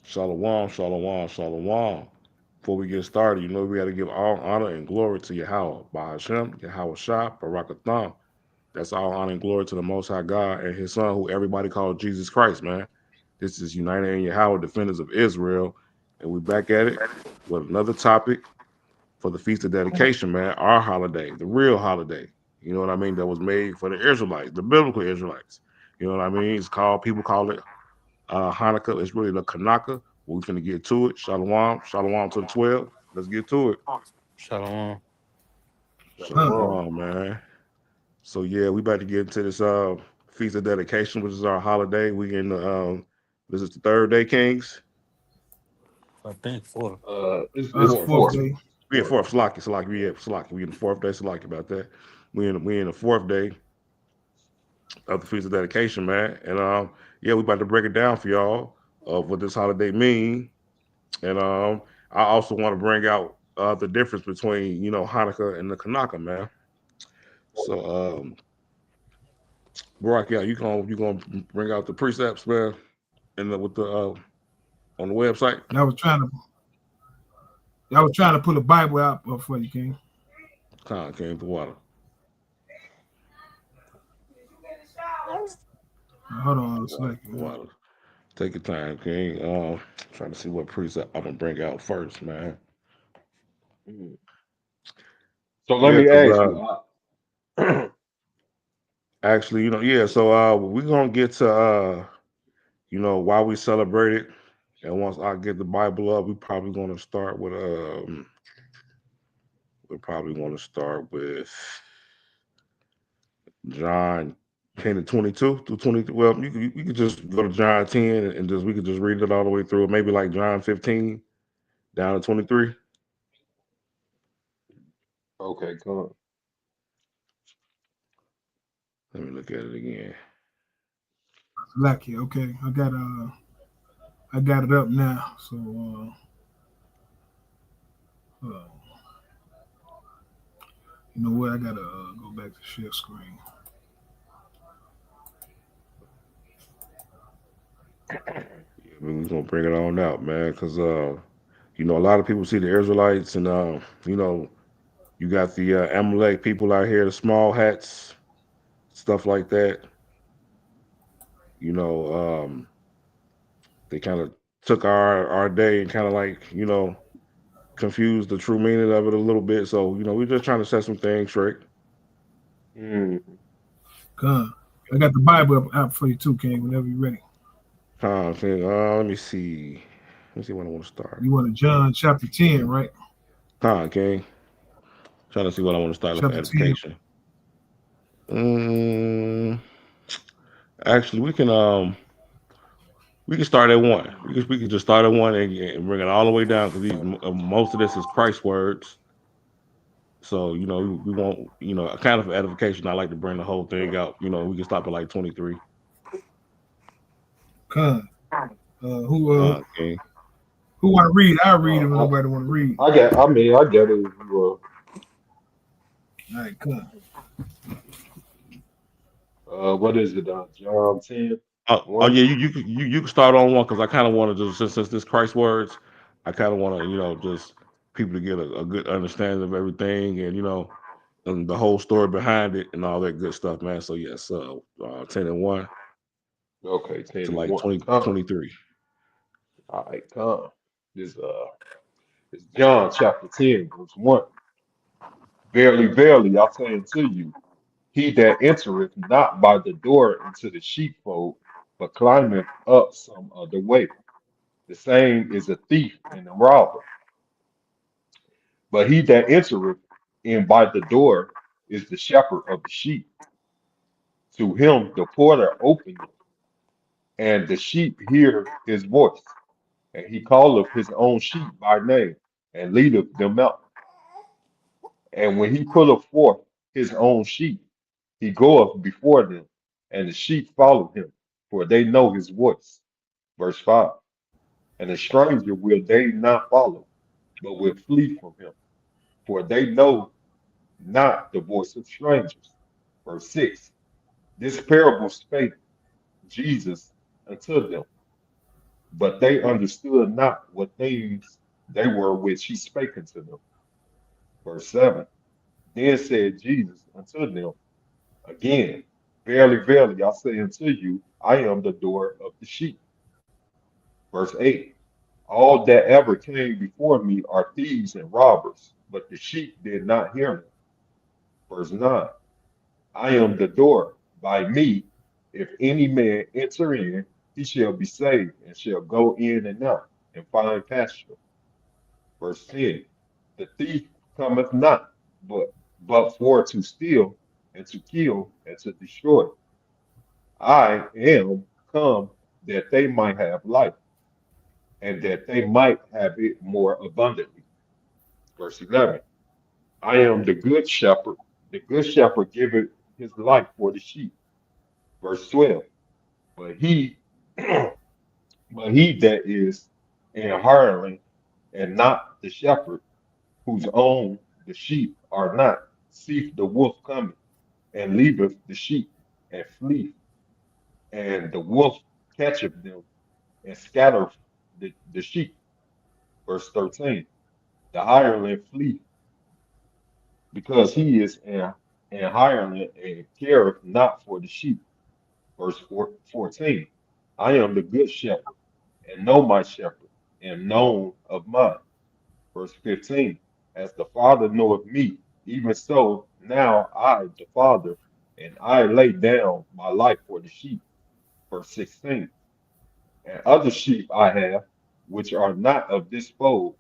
Shalom, shalom, shalom. Before we get started, we got to give all honor and glory to Yahweh, by Hashem, Yahweh Shah, Barakatham. That's all honor and glory to the Most High God and His Son, who everybody called Jesus Christ, man. This is United in Yahweh, Defenders of Israel, and we back at it with another topic for the Feast of Dedication, man. Our holiday, the real holiday. You know what I mean? That was made for the Israelites, the biblical Israelites. You know what I mean? People call it Hanukkah. It's really the Kanaka. We're finna get to it. Shalom, shalom to the 12. Let's get to it. Shalom. Huh. Shalom, man. So yeah, we about to get into this feast of dedication, which is our holiday. We in the this is the third day, Kings. I think four. It's Fourth, fourth. fourth. Day. We in fourth. Salaki. We in the fourth day. Salaki about that. We in the fourth day of the feast of dedication, man. And yeah, we about to break it down for y'all of what this holiday mean. And I also want to bring out the difference between Hanukkah and the Kanaka, man. So Barack, yeah, you gonna bring out the precepts, man, and with the on the website. I was trying to put a Bible out for you, King. Con came to water. Hold on, Water, select it. water. Take your time, King. Trying to see what precept I'm gonna bring out first, man. Mhm. So let Yeah, me cause ask you. actually, yeah. So we're gonna get to why we celebrate it, and once I get the Bible up, we're probably gonna start with John 10 to 22 through 20. Well, you could just go to John 10 and just we could just read it all the way through. Maybe like John 15 down to 23. Okay, come. Let me look at it again. Select it. Okay, I got it up now. So uh, you know what? I gotta go back to share screen. Yeah, we're gonna bring it on out, man, because a lot of people see the Israelites, and you got the Amalek people out here, the small hats, stuff like that. You know, they kind of took our day and kind of like confused the true meaning of it a little bit. So we're just trying to set some things straight. Mm. Come, I got the Bible up out for you too, King. Whenever you're ready. Let me see. Let me see when I want to start. You want to John chapter 10, right? King. Trying to see what I want to start for Chapter 10. edification. Mm, actually, we can start at one. We can just start at one and bring it all the way down because most of this is Christ words. So we won't kind of for edification. I like to bring the whole thing out. We can stop at like 23. Come. Con King. Who want to read? I'll read if I, nobody want to read. I get it. If you, All right, come. what is it? John 10, Oh 1. yeah, you can start on one because I kind of want to just since this Christ words, I kind of want to just people to get a good understanding of everything and the whole story behind it and all that good stuff, man. So yes, 10 and 1 Okay, 10 to and like 1. 20 Come. 23. All right, come. This it's John chapter 10, verse 1. Verily, verily, I say unto you, he that entereth not by the door into the sheepfold, but climbeth up some other way, the same is a thief and a robber. But he that entereth in by the door is the shepherd of the sheep. To him the porter openeth, and the sheep hear his voice. And he calleth his own sheep by name, and leadeth them out. And when he putteth forth his own sheep, he goeth before them, and the sheep follow him, for they know his voice. Verse 5. And a stranger will they not follow, but will flee from him, for they know not the voice of strangers. Verse 6. This parable spake Jesus unto them, but they understood not what things they were which he spake unto them. Verse 7. Then said Jesus unto them again, Verily, verily, I say unto you, I am the door of the sheep. Verse 8. All that ever came before me are thieves and robbers, but the sheep did not hear me. Verse 9. I am the door. By me, if any man enter in, he shall be saved and shall go in and out and find pasture. Verse 10. The thief cometh not, but for to steal and to kill and to destroy. I am come that they might have life and that they might have it more abundantly. Verse 11. I am the good shepherd. The good shepherd giveth his life for the sheep. Verse 12. But he, but he that is an hireling and not the shepherd, whose own the sheep are not, seeth the wolf coming, and leaveth the sheep, and fleeth, and the wolf catcheth them, and scattereth the sheep. Verse 13. The hireling fleeth, because he is an hireling, and careth not for the sheep. Verse 14. I am the good shepherd, and know my shepherd, and known of mine. Verse 15. As the Father knoweth me, even so now I, the Father, and I lay down my life for the sheep. Verse 16. And other sheep I have, which are not of this fold,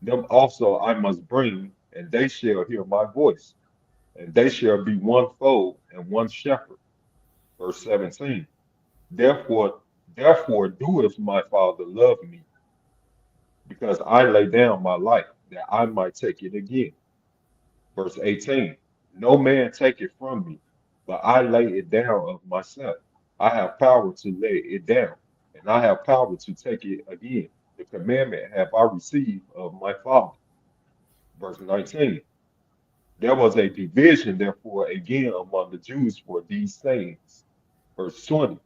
them also I must bring, and they shall hear my voice, and they shall be one fold and one shepherd. Verse 17. Therefore, therefore doeth my Father love me, because I lay down my life, that I might take it again. Verse 18. No man take it from me, but I lay it down of myself. I have power to lay it down, and I have power to take it again. The commandment have I received of my Father. Verse 19. There was a division, therefore, again among the Jews for these things. Verse 20.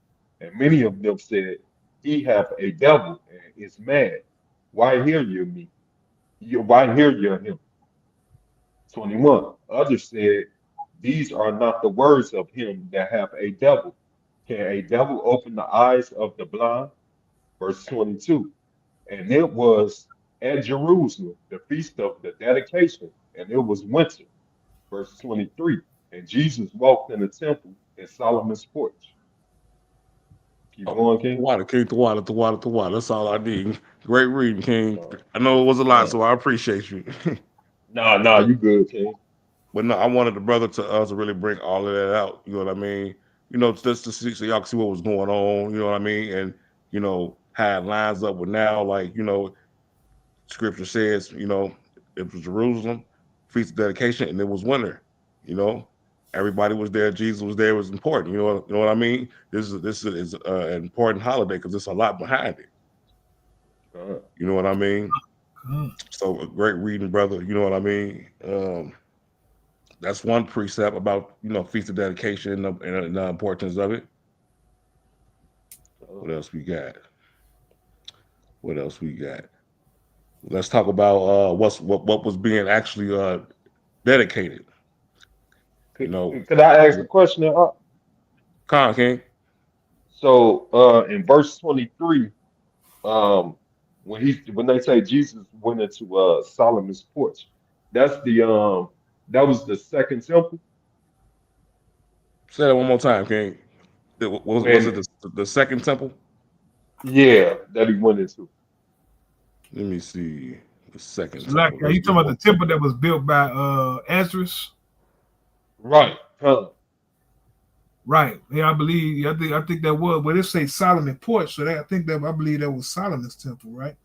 And many of them said, He hath a devil and is mad. Why hear you me? Why hear you him? 21. Others said, These are not the words of him that hath a devil. Can a devil open the eyes of the blind? Verse 22. And it was at Jerusalem, the feast of the dedication, and it was winter. Verse 23. And Jesus walked in the temple in Solomon's porch. Keep Oh, going, King. water, King, the water, the water, the water. That's all I need. Great reading, King. Uh, I know it was a lot, uh, so I appreciate you. nah, you good, King. But no, I wanted the brother to really bring all of that out. You know what I mean? You know, just to see so y'all can see what was going on. You know what I mean? And how it lines up with now. Like Scripture says, it was Jerusalem, feast of dedication, and it was winter. You know, everybody was there. Jesus was there. It was important. You know what I mean? This is an important holiday because there's a lot behind it. Uh, You know what I mean? Huh. So a great reading, brother. You know what I mean? That's one precept about feast of dedication and the importance of it. uh, What else we got? What else we got? Let's talk about what was being actually dedicated. You could, know, could I ask a question? Con King. So in verse 23, um, when they say Jesus went into Solomon's porch, that's that was the second temple. Say that one more time, King. Was it When the second temple? yeah, that he went into. Let me see. The second So like, temple. are Let's you get talking about the temple that was built by Ezra's? Right. Huh. Right. Yeah, I believe. I think that was. Well, it say Solomon Porch, so I believe that was Solomon's temple, right?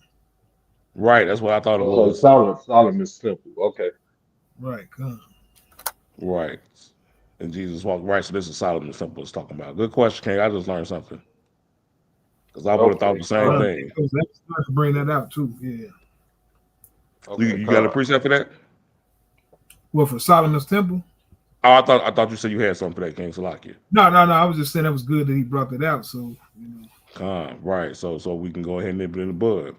right. That's what I thought it Okay, was. Solomon's temple. Okay. Right. Huh. Right. And Jesus walked right. So this is Solomon's temple it's talking about. Good question, King. I just learned something. Because I would have thought Okay. the same thing. That's nice to bring that out too. Yeah. Okay. You got a precept for that? Well, for Solomon's temple. Oh, I thought you said you had something for that, King Salakia. No. I was just saying that was good that he brought that out. So. Right. So we can go ahead and nip it in the bud.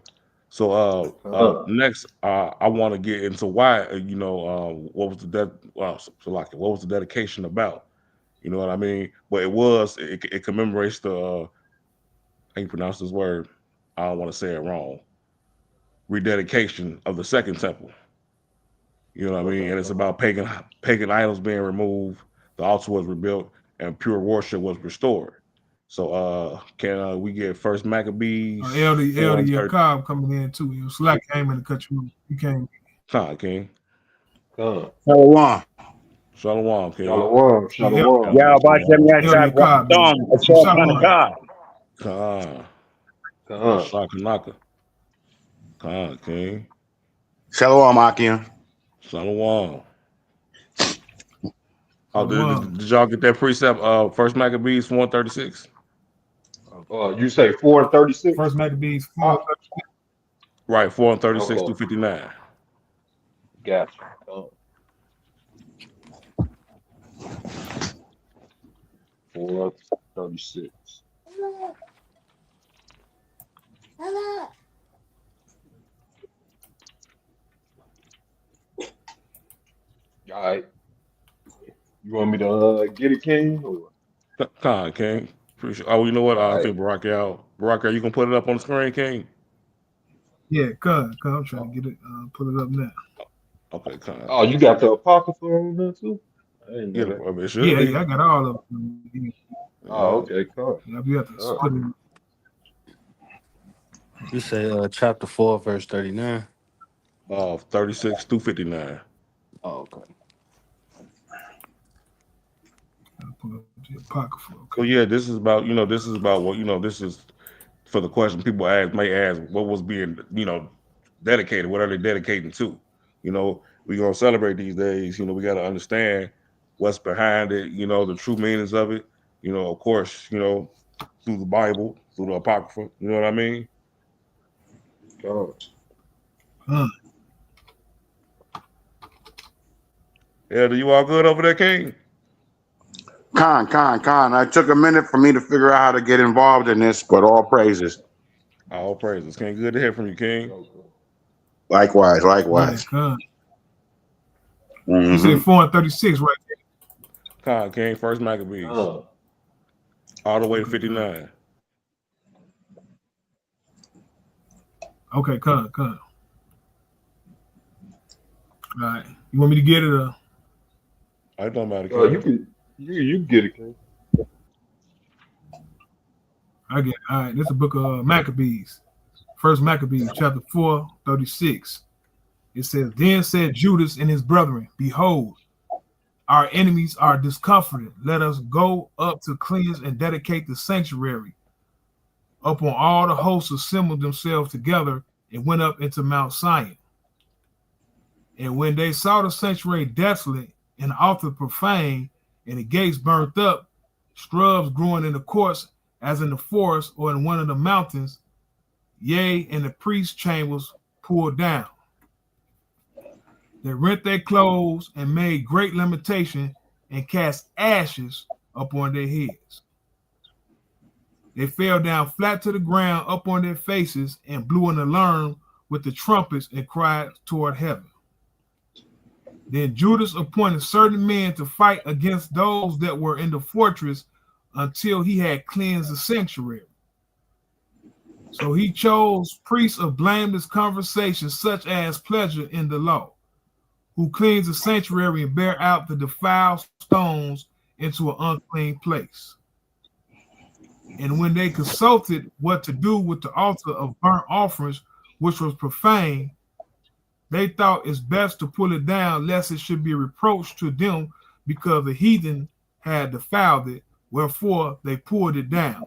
So Con. next I want to get into why what was the what was the dedication about? You know what I mean? But it commemorates the how you pronounce this word? I don't want to say it wrong. Rededication of the second temple. You know what I mean? Okay. And it's about pagan idols being removed, the altar was rebuilt, and pure worship was restored. So can we get First Maccabees Elder 4:30? Yakov coming in too. It was Slack came in to cut you off. You came. Con King. Con. Shalom. Shalom, King. Shalom. Yeah, Shalom. Yeah, about Shem Elder Yashai Yakov, Ramadan. It's yeah, all kind of Shalom. God. Con. Con. Shakanaka. Con King. Shalom, Akim. Shalom. Oh, Shalom. did y'all get that precept? First Maccabees 136. You say 4:36? First Maccabees 4. Ah, Right, 4:36 through okay. 59. Gotcha. Con. 4:36. All right. You want me to get it, King? Or? Con King. Appreciate. Oh, you know what? All I right. think Baraka out. Baraka, you can put it up on the screen, King. Yeah, come. I'm trying to get it, pull it up now. Okay, Con. Oh, you got the Apocrypha on there too? I didn't know Yeah, that. it should Yeah, be. I got all of them. Oh, Yeah. okay, cool. Yeah, you have to Cool. put it. You say chapter 4, verse 39. 36 through 59. Oh, okay. Pull up the Apocrypha. So Okay. yeah, this is about what this is for the question people may ask what was being dedicated, what are they dedicating to? We're gonna celebrate these days, we gotta understand what's behind it, the true meanings of it, of course, through the Bible, through the Apocrypha, you know what I mean? Cool. Huh. Yeah, do you all good over there, King? Khan. It took a minute for me to figure out how to get involved in this, but all praises. All praises. King, good to hear from you, King. Cool. Likewise. Right, come. You Mm-hmm. say 436, right? King, First Maccabees, Cool. all the way to 59. Okay, come. All right. You want me to get it? I don't matter, You King. can get it, King. I get it. All right. This is the book of Maccabees. First Maccabees, chapter 4, 36. It says, Then said Judas and his brethren, Behold, our enemies are discomforted. Let us go up to cleanse and dedicate the sanctuary. Upon all the hosts assembled themselves together and went up into Mount Zion. And when they saw the sanctuary desolate and the altar profane and the gates burnt up, shrubs growing in the courts as in the forest or in one of the mountains, yea, and the priest's chambers pulled down. They rent their clothes and made great lamentation and cast ashes upon their heads. They fell down flat to the ground up on their faces and blew an alarm with the trumpets and cried toward heaven. Then Judas appointed certain men to fight against those that were in the fortress until he had cleansed the sanctuary. So he chose priests of blameless conversation, such as pleasure in the law, who cleanse the sanctuary and bear out the defiled stones into an unclean place. And when they consulted what to do with the altar of burnt offerings, which was profane, they thought it's best to pull it down, lest it should be reproached to them, because the heathen had defiled it, wherefore they pulled it down.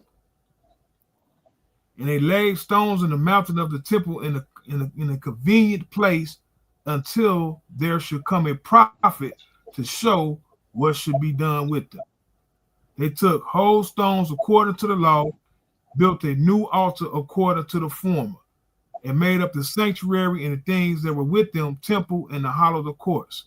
And they laid stones in the mountain of the temple in a convenient place until there should come a prophet to show what should be done with them. They took whole stones according to the law, built a new altar according to the former, and made up the sanctuary and the things that were with them, temple and the hollow of the courts.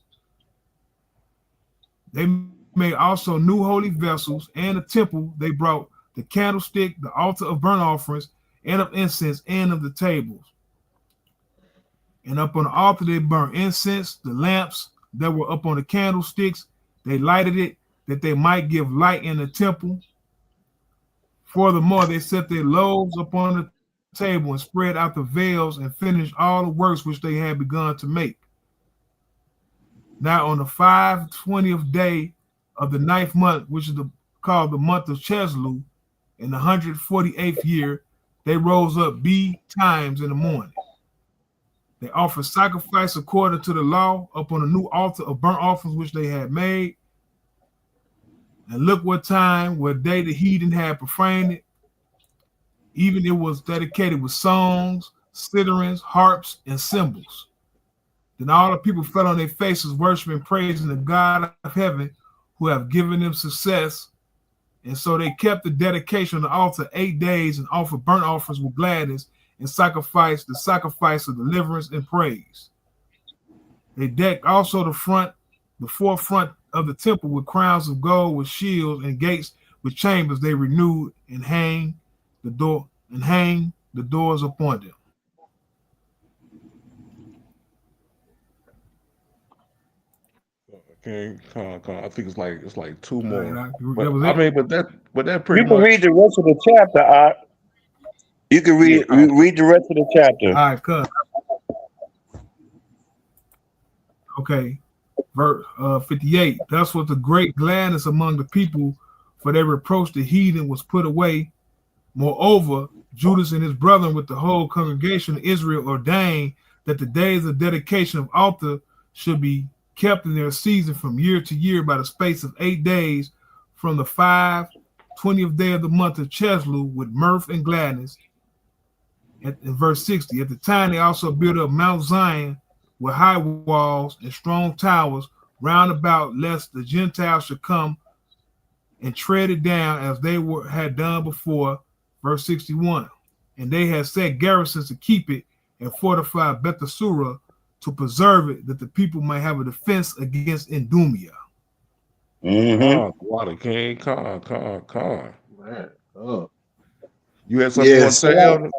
They made also new holy vessels, and the temple they brought the candlestick, the altar of burnt offerings, and of incense, and of the tables. And up on the altar they burnt incense, the lamps that were up on the candlesticks, they lighted it, that they might give light in the temple. Furthermore, they set their loaves upon the table and spread out the veils and finished all the works which they had begun to make. Now on the 520th day of the 9th month, which is called the month of Chesleu, in the 148th year, they rose up betimes in the morning. They offered sacrifice according to the law upon a new altar of burnt offerings which they had made. And look what day the heathen had profaned it. Even it was dedicated with songs, citherns, harps, and cymbals. Then all the people fell on their faces, worshiping, praising the God of heaven, who have given them success. And so they kept the dedication of the altar 8 days and offered burnt offerings with gladness and sacrificed the sacrifice of deliverance and praise. They decked also the forefront of the temple with crowns of gold, with shields and gates, with chambers they renewed, and hang the doors upon them. Okay, I think it's like two more. Right, But that was I it. mean, but that pretty You can much. read the rest of the chapter. You can read the rest of the chapter. All right, cuz. Okay, verse 58. Thus was the great gladness among the people, for their reproach the heathen was put away. Moreover, Judas and his brethren with the whole congregation of Israel ordained that the days of dedication of altar should be kept in their season from year to year by the space of 8 days, from the 520th day of the month of Chesleu, with mirth and gladness. In verse 60, at the time they also built up Mount Zion with high walls and strong towers round about, lest the Gentiles should come and tread it down as they had done before. Verse 61, and they had set garrisons to keep it and fortified Bethsura to preserve it, that the people might have a defense against Idumea. Water King, con. Man, You had something you want to say, Elder?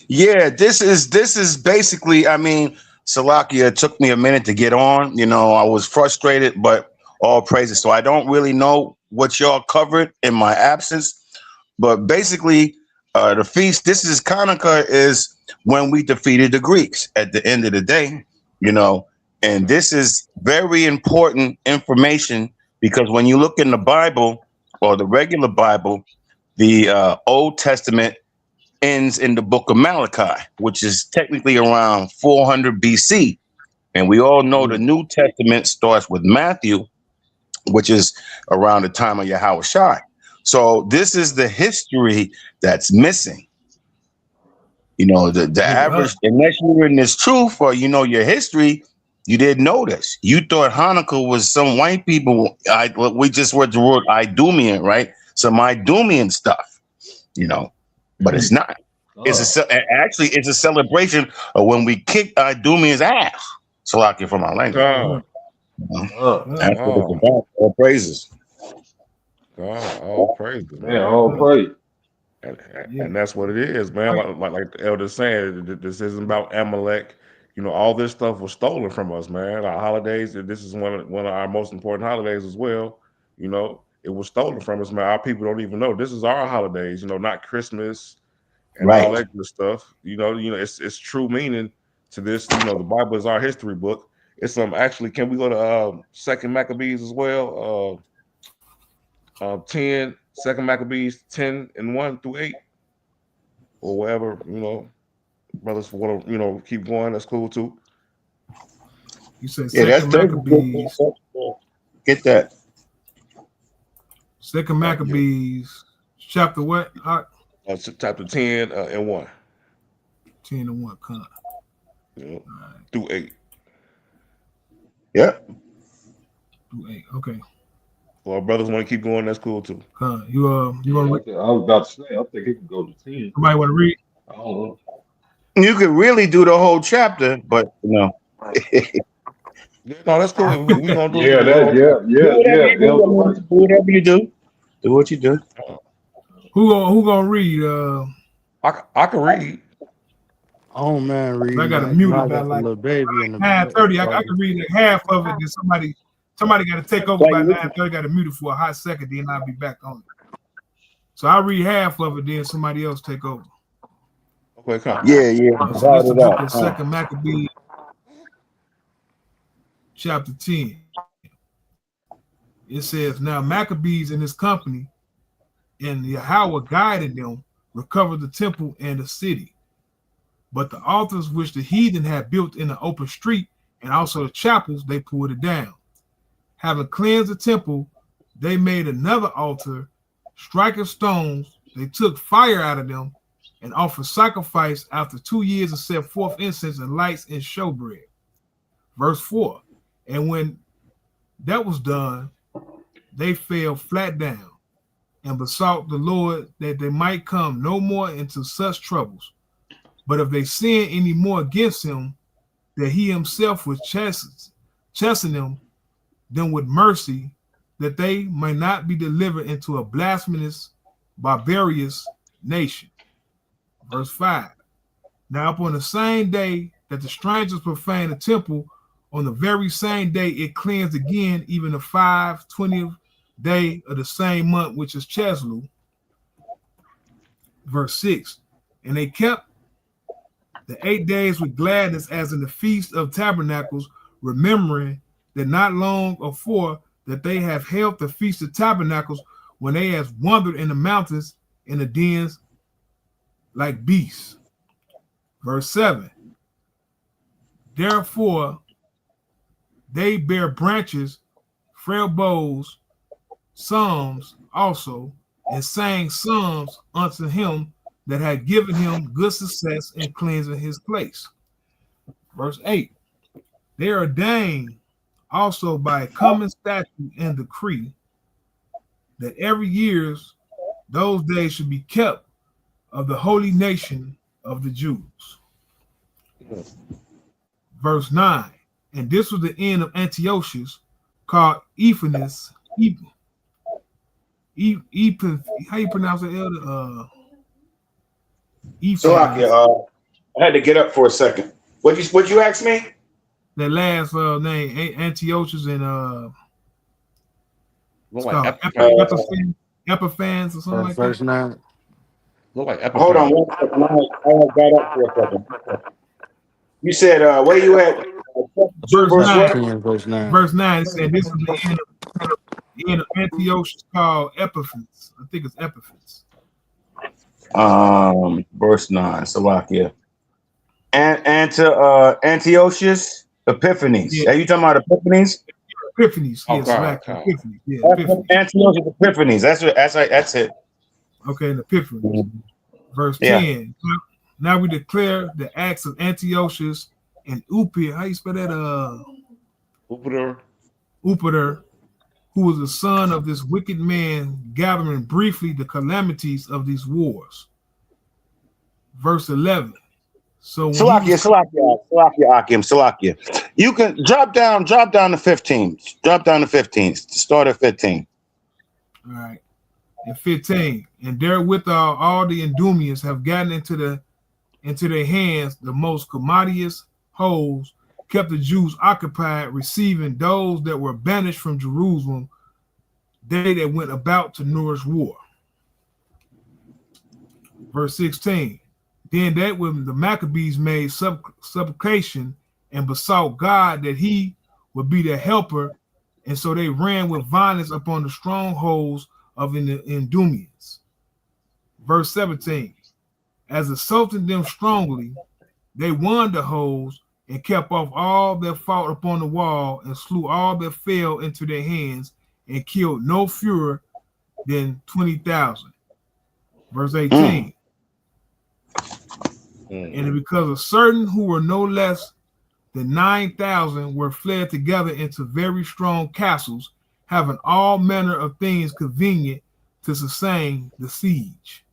Yeah, this is basically, I mean, Salakia, it took me a minute to get on. You know, I was frustrated, but all praises. So I don't really know what y'all covered in my absence. But basically, the feast, this is Hanukkah, is when we defeated the Greeks at the end of the day, you know, and this is very important information, because when you look in the Bible, or the regular Bible, the Old Testament ends in the book of Malachi, which is technically around 400 BC. And we all know the New Testament starts with Matthew, which is around the time of Yahushua. So this is the history that's missing. You know, the average, unless you're in this truth or you know your history, you didn't know this. You thought Hanukkah was some white people. We just word the word Idumean, right? Some Idumean stuff, you know, but it's not. It's it's a celebration of when we kicked Idumean's ass. Salakia from our language. That's what it's about. All praises. God, all praises, man, all praise. And that's what it is, man. Like the elder saying, this isn't about Amalek. You know, all this stuff was stolen from us, man. Our holidays, this is one of our most important holidays as well. You know, it was stolen from us, man. Our people don't even know this is our holidays. You know, not Christmas and all that good stuff. You know, it's true meaning to this. You know, the Bible is our history book. It's actually. Can we go to Second Maccabees as well? 10, Second Maccabees 10:1-8, or whatever, you know, brothers want to, you know, keep going. That's cool too. You said Second Maccabees. Get that. Second Maccabees, chapter what? Chapter 10 and 1. 10 and 1, con. Right. Through 8. Yeah. Through 8. Okay. Well, brothers want to keep going. That's cool too. You want to read? I was about to say, I think it can go to 10. Somebody want to read? I don't know. You could really do the whole chapter, but you know. No, that's cool. We gonna do Do whatever you do. Do what you do. Who gonna read? I can read. Oh man, I reading got to like mute I about got the like little baby in the 9:30. I can read like half of it. Then somebody got to take over by 9:30. Got to mute it for a hot second. Then I'll be back on it. So I read half of it. Then somebody else take over. Okay, come. Yeah, yeah. So this Write is the it book up. of Second Maccabees, chapter 10. It says, "Now Maccabees and his company, and Yahweh guided them, recovered the temple and the city. But the altars which the heathen had built in the open street, and also the chapels, they pulled it down. Having cleansed the temple, they made another altar, striking stones. They took fire out of them, and offered sacrifice after 2 years, and set forth incense and lights and showbread." Verse 4. And when that was done, they fell flat down and besought the Lord that they might come no more into such troubles. But if they sin any more against him, that he himself would chasten them with mercy, that they may not be delivered into a blasphemous, barbarous nation. Verse 5. Now upon the same day that the strangers profaned the temple, on the very same day it cleansed again, even the 5/20th day of the same month, which is Chesleu. Verse 6. And they kept the 8 days with gladness, as in the Feast of Tabernacles, remembering that not long afore that they have held the Feast of Tabernacles, when they have wandered in the mountains in the dens like beasts. Verse 7. Therefore they bear branches, frail boughs, psalms also, and sang psalms unto him that had given him good success in cleansing his place. Verse 8. They ordained also by a common statute and decree that every year those days should be kept of the holy nation of the Jews. Verse 9. And this was the end of Antiochus, called Ephanes. How you pronounce it, Elder? Salakia, I had to get up for a second. What'd you ask me? That last name, Antiochus, and Look it's like called Epiphans or something like verse that. 9. Look like Hold on Epiphany. one second. I got up for a second. You said where you at? Verse Verse 9. what? 10, verse 9. Verse 9, it said this was the end of Antiochus, called Epiphanes. I think it's Epiphanes. Verse 9. Salakia. And to Antiochus Epiphanes. Yeah. Are you talking about Epiphanes? Epiphanes. Oh, Yes, God, Epiphanes. Yeah, That's Epiphanes. Antiochus Epiphanes. That's it. Okay, the Epiphanies. Verse Yeah. 10. Now we declare the acts of Antiochus and Upia. How you spell that? Upiter, who was the son of this wicked man, gathering briefly the calamities of these wars. Verse 11. So when Salakia. You can drop down to 15. Drop down to 15. Start at 15. All right. And 15. And therewith all the Idumeans have gotten into their hands the most commodious holes, kept the Jews occupied, receiving those that were banished from Jerusalem, they that went about to nourish war. Verse 16. Then that when the Maccabees made supplication and besought God that he would be their helper, and so they ran with violence upon the strongholds of the Idumeans. Verse 17. As assaulting them strongly, they won the holds and kept off all that fought upon the wall, and slew all that fell into their hands, and killed no fewer than 20,000. Verse 18. And because of certain who were no less than 9,000 were fled together into very strong castles, having all manner of things convenient to sustain the siege.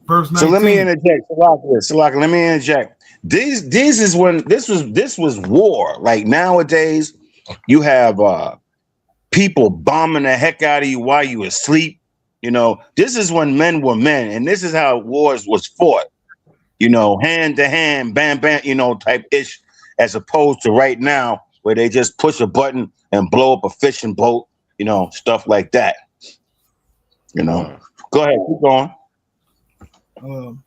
Verse 19. So let me interject. Salakia, let me interject. This is when this was war. Like nowadays, you have people bombing the heck out of you while you asleep. You know, this is when men were men, and this is how wars was fought. You know, hand to hand, bam, bam, you know, type ish, as opposed to right now where they just push a button and blow up a fishing boat. You know, stuff like that. You know, Con. go ahead, keep going.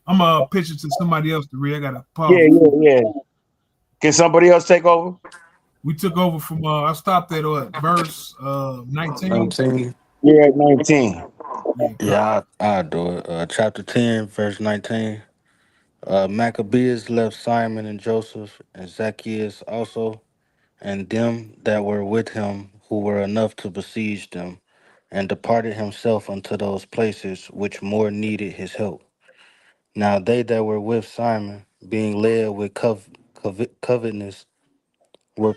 I'm gonna pitch it to somebody else to read. I gotta pause Yeah, it for. yeah, yeah. Can somebody else take over? We took over from. I stopped at verse 19. 19. Yeah, at 19. Yeah, Yeah, I do it. Chapter 10, verse 19. Maccabees left Simon and Joseph and Zacchaeus also, and them that were with him, who were enough to besiege them, and departed himself unto those places which more needed his help. Now they that were with Simon, being led with covetousness, were,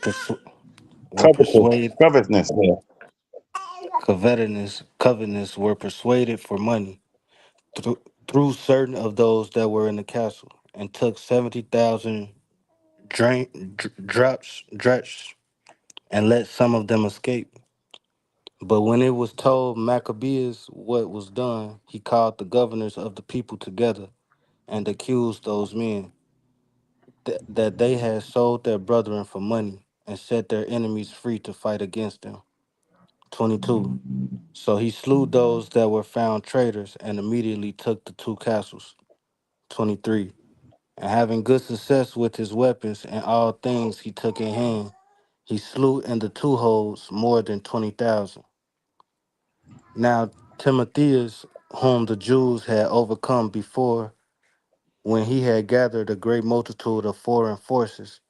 were Covetous, persuaded, covetousness. Yeah. covetousness were persuaded for money through, through certain of those that were in the castle, and took 70,000 drachs, and let some of them escape. But when it was told Maccabeus what was done, he called the governors of the people together and accused those men that they had sold their brethren for money and set their enemies free to fight against them. 22. So he slew those that were found traitors and immediately took the two castles. 23. And having good success with his weapons and all things he took in hand, he slew in the two holds more than 20,000. Now Timotheus, whom the Jews had overcome before, when he had gathered a great multitude of foreign forces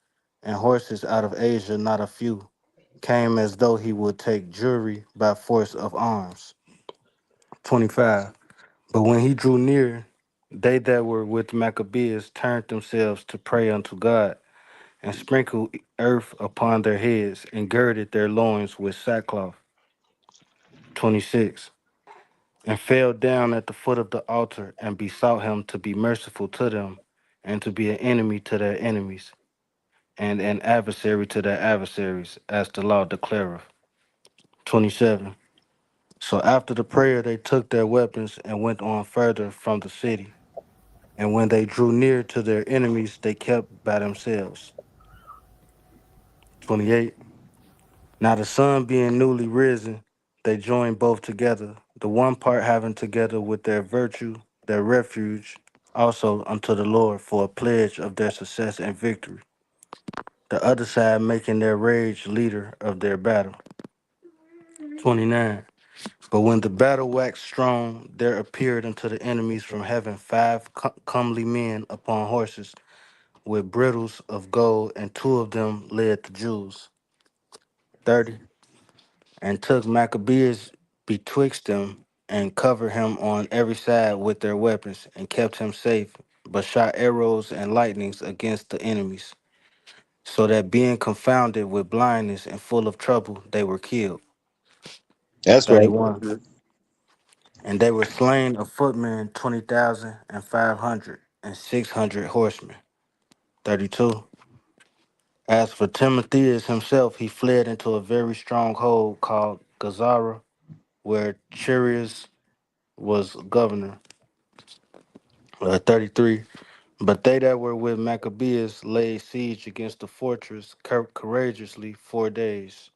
and horses out of Asia, not a few, came as though he would take Jewry by force of arms. 25. But when he drew near, they that were with Maccabeus turned themselves to pray unto God, and sprinkled earth upon their heads, and girded their loins with sackcloth. 26. And fell down at the foot of the altar, and besought him to be merciful to them, and to be an enemy to their enemies, and an adversary to their adversaries, as the law declareth. 27. So after the prayer they took their weapons and went on further from the city. And when they drew near to their enemies, they kept by themselves. 28. Now the sun being newly risen, they joined both together, the one part having together with their virtue, their refuge, also unto the Lord for a pledge of their success and victory, the other side making their rage leader of their battle. 29. But when the battle waxed strong, there appeared unto the enemies from heaven five comely men upon horses, with bridles of gold, and two of them led the Jews. 30. And took Maccabeus betwixt them, and covered him on every side with their weapons, and kept him safe, but shot arrows and lightnings against the enemies, so that being confounded with blindness and full of trouble, they were killed. That's right. 31. And they were slain of footmen 20,000 and 500 and 600 horsemen. 32. As for Timotheus himself, he fled into a very strong hold called Gazara, where Chirius was governor. 33. But they that were with Maccabeus laid siege against the fortress courageously 4 days.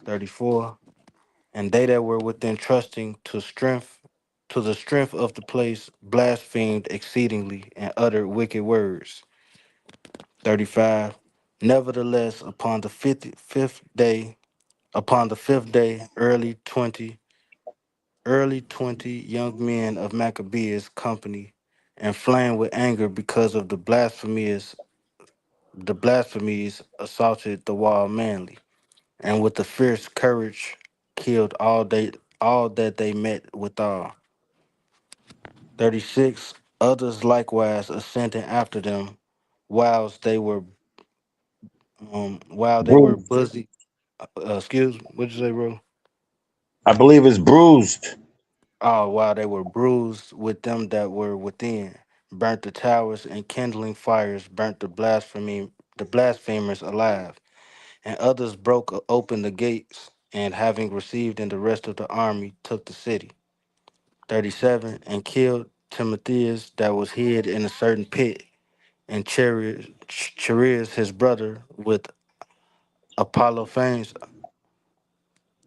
34. And they that were within trusting to the strength of the place blasphemed exceedingly and uttered wicked words. 35. Nevertheless, upon the fifth day, early 20 young men of Maccabeus' company, inflamed with anger because of the blasphemies assaulted the wall manly, and with a fierce courage killed all that they met withal. 36. Others likewise ascending after them, whilst they were Bruised. busy. What'd you say, bro? I believe it's bruised. Oh, while they were bruised with them that were within, burnt the towers, and kindling fires burnt the blasphemers alive. And others broke open the gates, and having received in the rest of the army, took the city. 37, and killed Timotheus that was hid in a certain pit, and Chereas his brother with Apollophanes.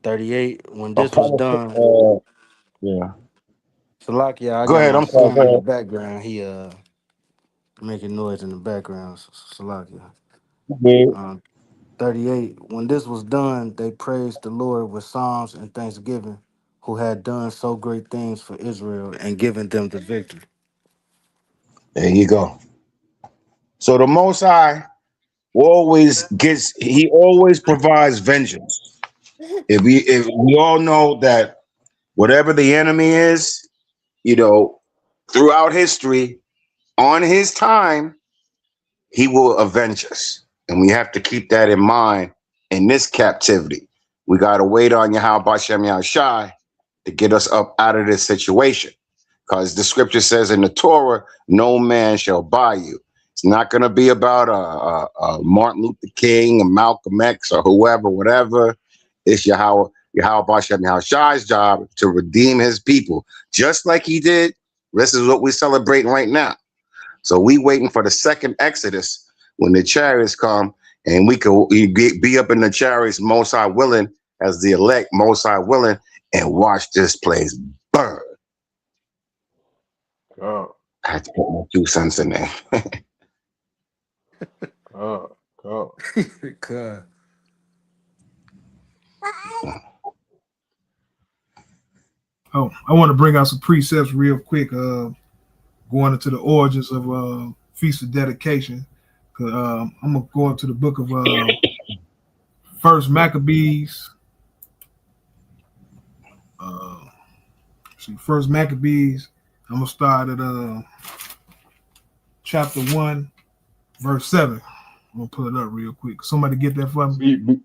38, when this was Apollo, done, yeah. Salakia, I Go got ahead. my I'm sorry. son in the Go background. He making noise in the background. Salakia. ahead. 38, when this was done, they praised the Lord with psalms and thanksgiving, who had done so great things for Israel and given them the victory. There you go. So the Most High he always provides vengeance. If we all know that whatever the enemy is, you know, throughout history, on his time, he will avenge us. And we have to keep that in mind in this captivity. We got to wait on Yahweh Bashem Yahushai to get us up out of this situation. Because the scripture says in the Torah, no man shall buy you. It's not going to be about a Martin Luther King, a Malcolm X, or whoever, whatever. It's Yahweh Bashem Yahushai's job to redeem his people, just like he did. This is what we're celebrating right now. So we waiting for the second Exodus when the chariots come, and be up in the chariots, Most High willing, as the elect, Most High willing, and watch this place burn. God, I had to put my 2 cents in there. God, God. God. Oh, I want to bring out some precepts real quick. Going into the origins of Feast of Dedication. I'm gonna go into the book of First Maccabees. First Maccabees. I'm gonna start at chapter 1, verse 7. I'm gonna pull it up real quick. Somebody get that for me.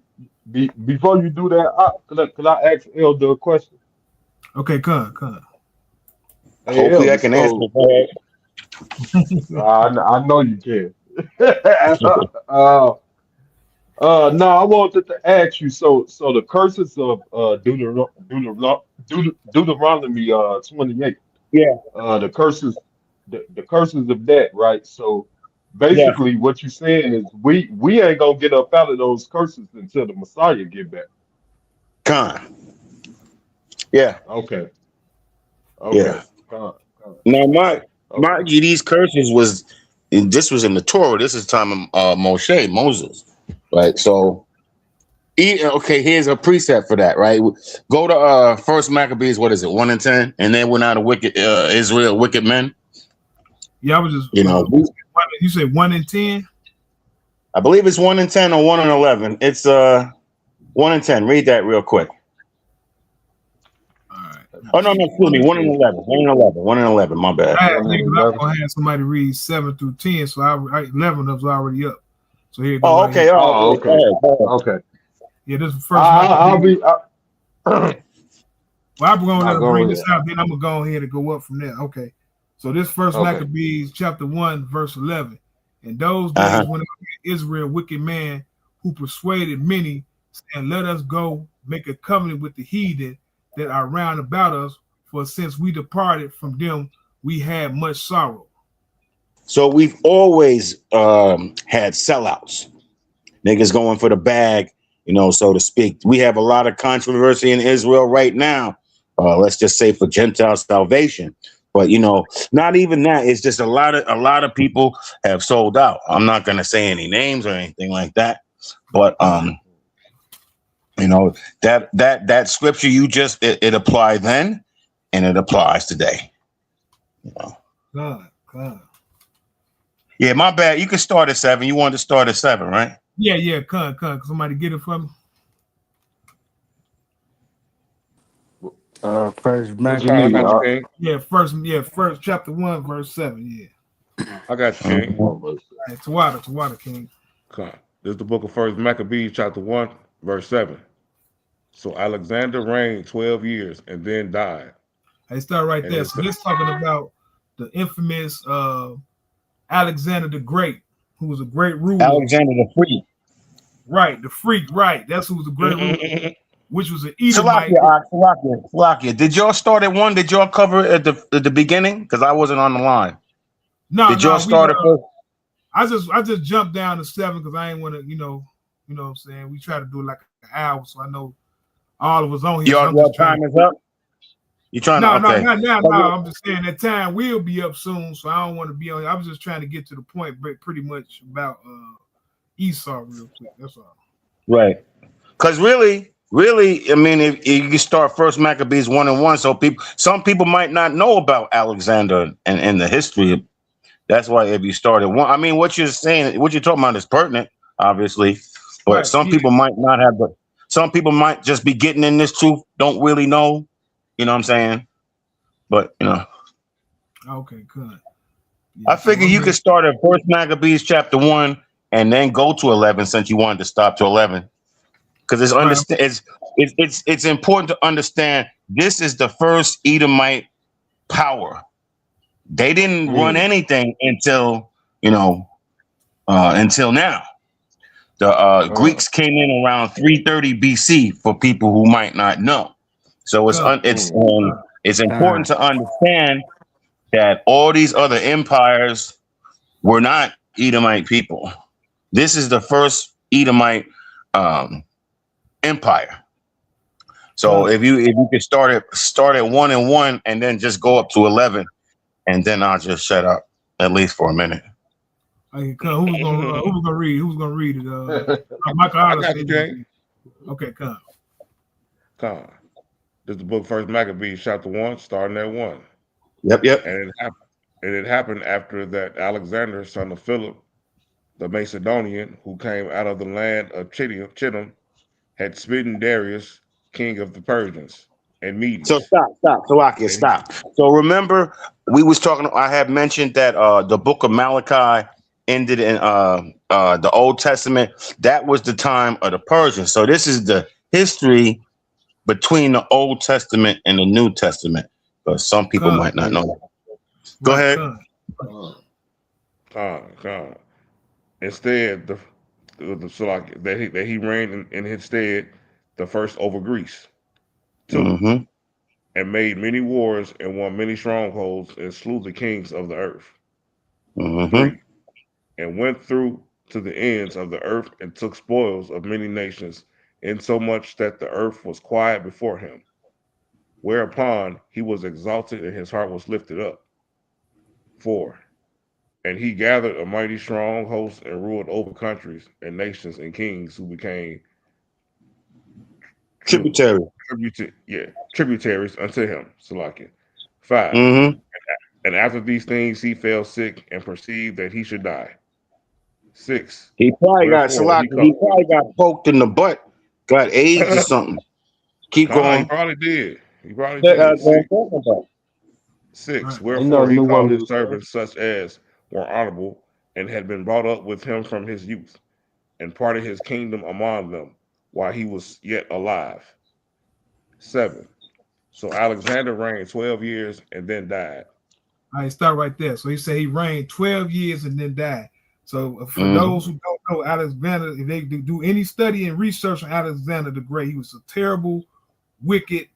Before you do that, can I ask Elder a question? Okay, come. Hey, Hopefully I Elder, can answer so it. I know you can. No, I wanted to ask you. So the curses of Deuteronomy 28, Yeah, the curses, the curses of that, right? So yeah. basically, what you're saying is we ain't gonna get up out of those curses until the Messiah get back. Con. Yeah, Okay, yeah. okay, God, God, Now, my okay. these curses this was in the Torah. This is time of Moses, right? So, okay, here's a precept for that, right? Go to First Maccabees. What is it, 1 and 10? And then went out of wicked Israel, wicked men. Yeah, I was just You know, you say 1 and 10? I believe it's 1 and 10 or 1 and 11. It's 1 and 10. Read that real quick. All right. Oh no, excuse me, 1 and 11. 1 and 11. 1 and 11. My bad. I One and was 11. gonna have somebody read 7 through 10, so 11 of us already up. So here you go Oh, right here. okay. All Oh, right. okay, Go ahead. okay. Yeah, this is I, first I, I'll Maccabees. be. Well, I'm Nah, gonna go bring ahead. this out, then I'm gonna go ahead and go up from there. Okay. So this first Okay. Maccabees chapter 1, verse 11. In those Uh-huh. days when Israel, wicked man, who persuaded many, saying, let us go make a covenant with the heathen that are round about us, for since we departed from them, we had much sorrow. So we've always had sellouts, niggas going for the bag, so to speak. We have a lot of controversy in Israel right now. Let's just say for Gentile salvation, but not even that. It's just a lot of people have sold out. I'm not gonna say any names or anything like that, but that scripture you just it applied then, and it applies today. God. Yeah, my bad. You can start at 7. You wanted to start at 7, right? Yeah, come. Somebody get it for me. First What you I Maccabees. need? got you, King. First chapter 1, verse 7. Yeah. I got you, King. Mhm. One verse. All right, Tawada King. Come. This is the book of First Maccabees, chapter 1, verse 7. So Alexander reigned 12 years and then died. I start right And there. his So this talking about the infamous Alexander the Great, who was a great ruler. Alexander the Free. Right, the freak. Right, that's who was a great ruler. which was an Edomite. Salakia. Did y'all start at 1? Did y'all cover it at the beginning? Because I wasn't on the line. No, Did y'all no, we start at first? I just jumped down to 7 because I ain't want to, what I'm saying. We try to do it like an hour, so I know all of us on here. So I'm Your just trying time to. is up. You trying to? No, Okay. not now. No, I'm just saying that time will be up soon, so I don't want to be on. I was just trying to get to the point, but pretty much about Esau real quick. That's all. Right. Because really, I mean, if you can start first Maccabees 1-1, so some people might not know about Alexander and the history. That's why if you start at 1, I mean, what you're saying, what you're talking about is pertinent, obviously, but Right. some people might not have some people might just be getting in this truth, don't really know. You know what I'm saying? But Okay, good. Yeah, I figure you could start at first Maccabees chapter 1 and then go to 11 since you wanted to stop to 11. Because it's important to understand this is the first Edomite power. They didn't run anything until until now. The Greeks came in around 330 BC for people who might not know. So it's important to understand that all these other empires were not Edomite people. This is the first Edomite empire. So if you could start at 1-1 and then just go up to 11, and then I'll just shut up at least for a minute. Okay, who's gonna read? Who's gonna read it? Michael I Alice got you, King. Okay, come. This is the book First Maccabees, chapter 1, starting at 1. Yep. And it happened after that Alexander, son of Philip, the Macedonian, who came out of the land of Chittim, had smitten Darius, king of the Persians and So Medes. stop. Salakia, stop. So remember, we was talking. I had mentioned that the book of Malachi ended in the Old Testament. That was the time of the Persians. So this is the history between the Old Testament and the New Testament. But some people might not know. Go ahead. Instead, that he reigned in his stead, the first over Greece. 2, and made many wars and won many strongholds and slew the kings of the earth. 3, and went through to the ends of the earth and took spoils of many nations, insomuch that the earth was quiet before him. Whereupon he was exalted and his heart was lifted up. 4, and he gathered a mighty strong host and ruled over countries and nations and kings who became tributaries unto him. Salakia. 5, and after these things he fell sick and perceived that he should die. 6, He probably got wherefore Salakia. He probably got poked in the butt, got AIDS or something. Keep going. He probably did. 6, wherefore he called his servants such as were honorable and had been brought up with him from his youth, and parted his kingdom among them while he was yet alive. 7, so Alexander reigned 12 years and then died. All right, start right there. So he said he reigned 12 years and then died. So for those who don't know Alexander, if they do any study and research on Alexander the Great, he was a terrible, wicked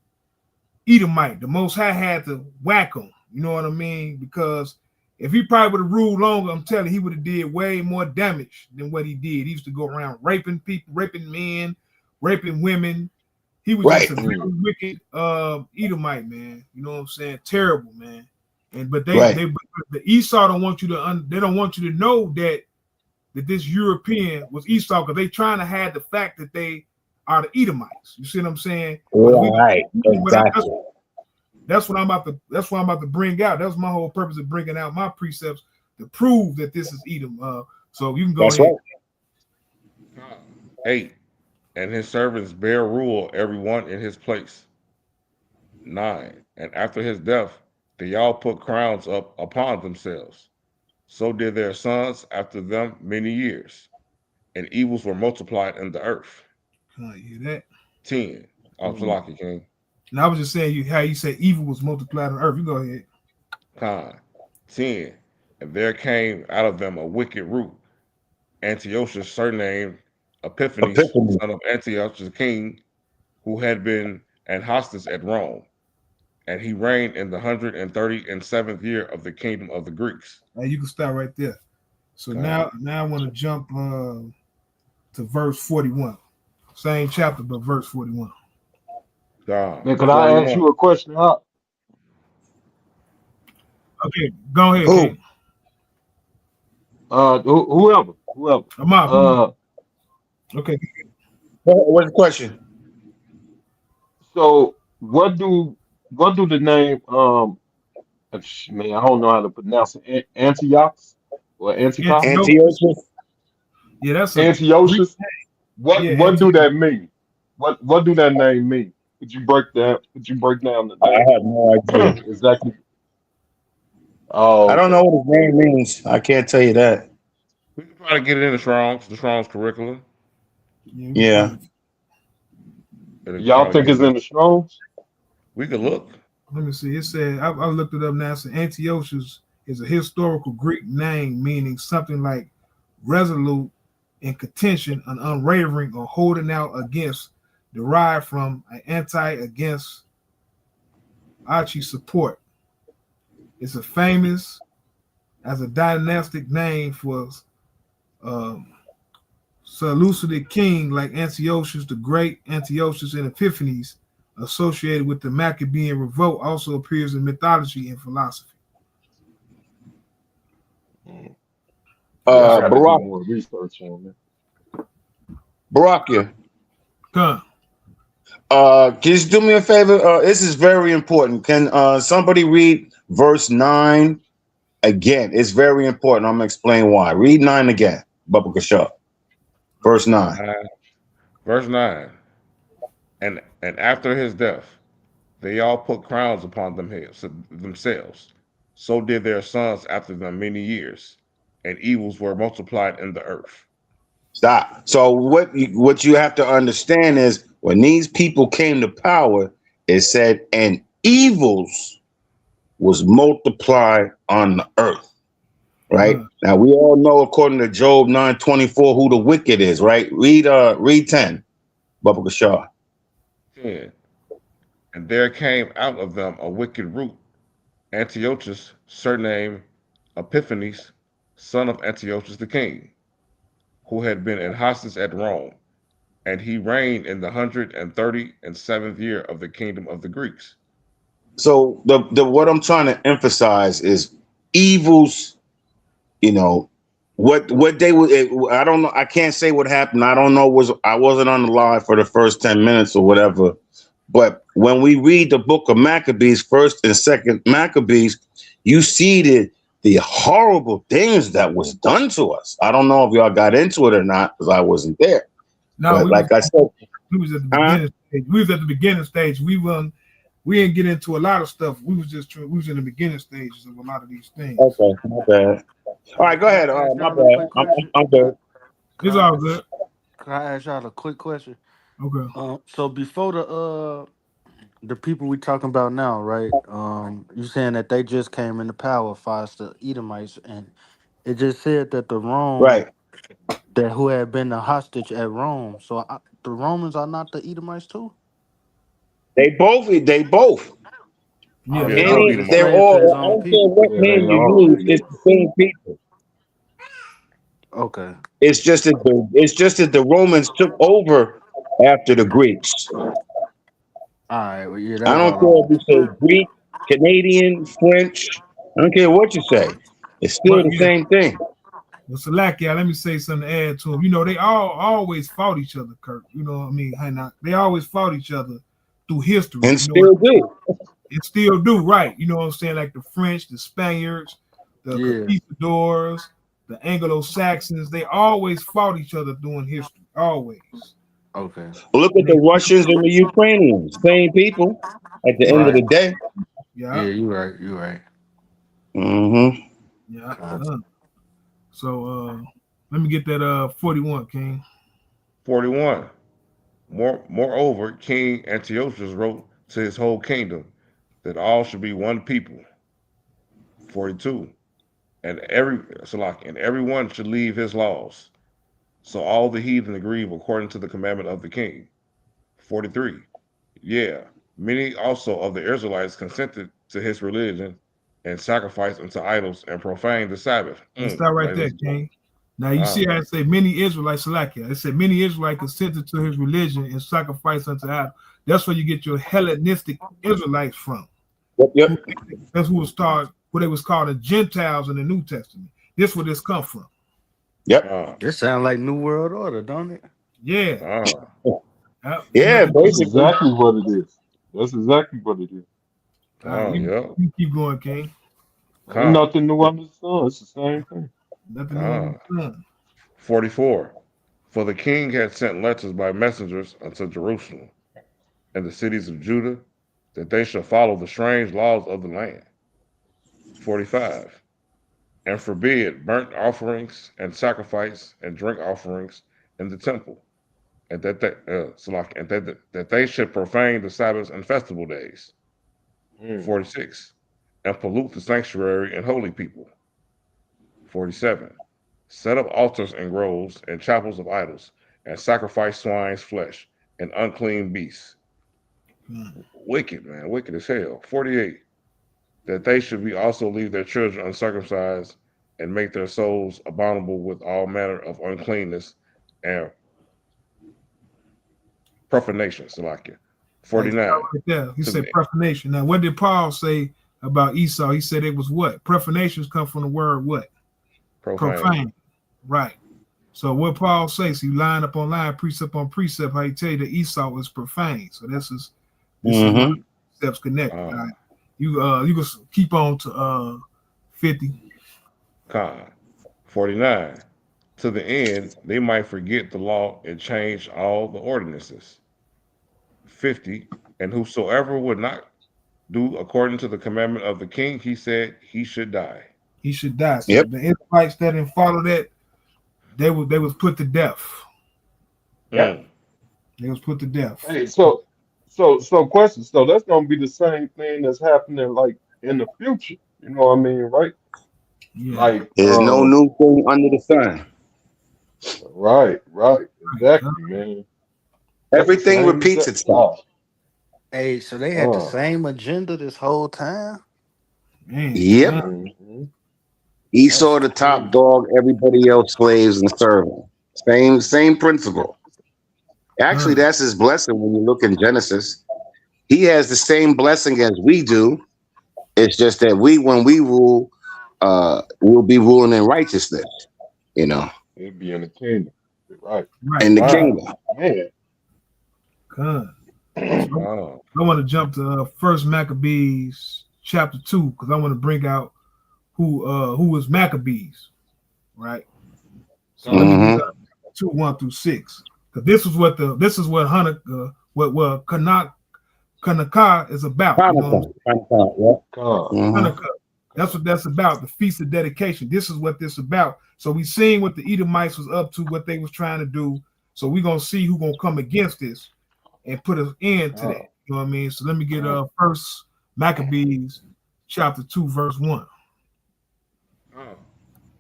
Edomite. The Most High had to whack him. You know what I mean? Because if he probably would have ruled longer, I'm telling you, he would have did way more damage than what he did. He used to go around raping people, raping men, raping women. He was just a very wicked Edomite, man. You know what I'm saying? Terrible, man. And but the Esau don't want you to they don't want you to know that this European was Esau, because they trying to hide the fact that they are the Edomites. You see what I'm saying? Right. Exactly. That's what I'm about to bring out. That's my whole purpose of bringing out my precepts, to prove that this is Edom. So you can go ahead. Right. 8, and his servants bear rule every one in his place. 9, and after his death they all put crowns up upon themselves. So did their sons after them many years, and evils were multiplied in the earth. You hear that? 10. Salaki, King. And I was just saying how you said evil was multiplied on earth. You go ahead. 10, and there came out of them a wicked root, Antiochus surnamed Epiphanes, son of Antiochus the king, who had been an hostage at Rome, and he reigned in the 137th year of the kingdom of the Greeks. You can start right there. So God, now I want to jump to verse 41. Same chapter, but verse 41. God, Man, could I ask 41. you a question? Okay, go ahead, Who? King. Whoever. I'm out. Uh, Okay. What's the question? so what do the name man, I don't know how to pronounce it. Antiochus or Antipas? Antiochus. Antiochus? Yeah, that's a Greek. Antiochus? What Yeah, what do Antiochus. that mean? What do that name mean? Could you break down the I name? have no idea. Exactly. Oh, I don't okay. know what his name means. I can't tell you that. We can probably get it in the Strong's curriculum. Yeah, we can Yeah. probably. And we can Y'all probably think get it's it in. in the Strongs? We could look. Let me see. It said I looked it up now. So Antiochus is a historical Greek name meaning something like resolute in contention, an unwavering or holding out against, derived from an anti against archie support. It's a famous as a dynastic name for um, Seleucid king like Antiochus the Great, Antiochus and Epiphanes, associated with the Maccabean revolt, also appears in mythology and philosophy. Mm. Yeah, I got to do Barack, more research on it. Barakia. Come. Can you do me a favor? This is very important. Can somebody read verse 9 again? It's very important. I'm gonna explain why. Read 9 again. Baba Kasha. Verse 9. 9, verse 9. And after his death, they all put crowns upon themselves. So did their sons after them many years, and evils were multiplied in the earth. Stop. So what you have to understand is when these people came to power, it said, and evils was multiplied on the earth. Right now, we all know according to Job 9:24 who the wicked is. Right. Read 10. Baba Kasha. 10. And there came out of them a wicked root, Antiochus, surnamed Epiphanes, son of Antiochus the king, who had been an hostage at Rome, and he reigned in the 137th year of the kingdom of the Greeks. So the what I'm trying to emphasize is evils. You know what they would. I don't know. I can't say what happened. I don't know. I wasn't on the live for the first 10 minutes or whatever. But when we read the book of Maccabees, first and second Maccabees, you see the horrible things that was done to us. I don't know if y'all got into it or not because I wasn't there. No, But like I said, we was at the huh? beginning stage. We was at the beginning stage. We didn't get into a lot of stuff. We was in the beginning stages of a lot of these things. Okay, my bad. All right, go Can ahead. I ask My y'all a bad. quick question? I'm good. It's Can all I, good. can I ask y'all a quick question? Okay. So before the people we talking about now, right? You saying that they just came into power, fast the Edomites, and it just said that the Rome Right. that who had been a hostage at Rome. So the Romans are not the Edomites too. They both. Yeah, Oh, Yeah, they they are. beat Any, them they're all. slave to his all. I own don't care people. what Yeah, name they you are. use. It's the same people. Okay. It's just that the Romans took over after the Greeks. All right. Well, yeah, I that's don't all I care if want. you say Greek, Canadian, French. I don't care what you say. It's still But the yeah, same thing, but Salakia, let me say something to add to them. They all always fought each other, Kirk. You know what I mean? Hey, now, they always fought each other through history. and still do. It still do, right? You know what I'm saying? Like the French, the Spaniards, the Yeah. conquistadors, the Anglo Saxons, they always fought each other during history. Always. Okay. Look at And the they, Russians and the Ukrainians. Same people. At the end yeah, of Right. the day. Yeah, yeah, you right. You right. Mm-hmm. yeah. God. So let me get that 41, King. 41. Moreover, King Antiochus wrote to his whole kingdom that all should be one people. 42. And everyone should leave his laws. So all the heathen agreed according to the commandment of the king. 43. Yeah, many also of the Israelites consented to his religion and sacrificed unto idols and profaned the Sabbath. Let's start right Like there, this. King. Now you Ah, see how it say many Israelites select it. It said many Israelites consented to his religion and sacrifice unto idol. That's where you get your Hellenistic Israelites from. Yep, Who, yep, that's who was called what they was called the Gentiles in the New Testament. This where this come from. yep. ah, This sound like New World Order, don't it? Yeah. ah, They Yeah, went to, That's basically. exactly what it is. That's exactly what it is. all right, ah, yeah. you keep going, King. Ain't Con, nothing new under the sun. It's the same thing. Nothing new under ah. the sun. 44. For the king had sent letters by messengers unto Jerusalem and the cities of Judah that they should follow the strange laws of the land. 45. And forbid burnt offerings and sacrifice and drink offerings in the temple, and that they should profane the Sabbaths and festival days. Mm. 46. And pollute the sanctuary and holy people. 47. Set up altars and groves and chapels of idols, and sacrifice swine's flesh and unclean beasts. Hmm. Wicked, man, wicked as hell. 48. That they should be also leave their children uncircumcised and make their souls abominable with all manner of uncleanness and profanation. Salakia. Hey, stop 49. right there. He To said the profanation. Now, what did Paul say about Esau? He said it was what? Profanations come from the word what? profane. Profane. Right. So what Paul says, he line up on line, precept on precept, how he tell you that Esau is profane. So this is why Mm-hmm. steps connected. All Uh, right. You can keep on to 50. Con. 49. To the end they might forget the law and change all the ordinances. 50. And whosoever would not do according to the commandment of the king, he said he should die. He should die. So Yep. the Israelites that didn't follow that, they was put to death. Yep. Mm. They was put to death. Hey, so question. So that's gonna be the same thing that's happening like in the future. You know what I mean, right? Yeah. Like, There's no new thing under the sun. right, Right. exactly, man. That's the Everything same repeats exact. itself. Hey, so they had the Uh, same agenda this whole time? Man, Yep. mm-hmm. That's Esau the top crazy. dog, everybody else slaves and servants. Same principle. Actually, God. that's his blessing when you look in Genesis. He has the same blessing as we do. It's just that when we rule, we'll be ruling in righteousness, you know, It'd be in the kingdom. Right. Right. in the God. Wow, kingdom. man. God. So Oh. I want to jump to First Maccabees chapter 2 because I want to bring out who was Maccabees, right? So let me get Mm-hmm. 2:1 through 6 because this is what Hanukkah what Kanaka is about. You know what I'm Hanukkah. Hanukkah. Yep. Con, saying? Mm-hmm. Hanukkah. That's what that's about. The feast of dedication. This is what this about. So we seen what the Edomites was up to, what they was trying to do. So we gonna see who gonna come against this and put an end to that. con, You know what I mean? So let me get con. First Maccabees chapter 2 verse 1. Oh.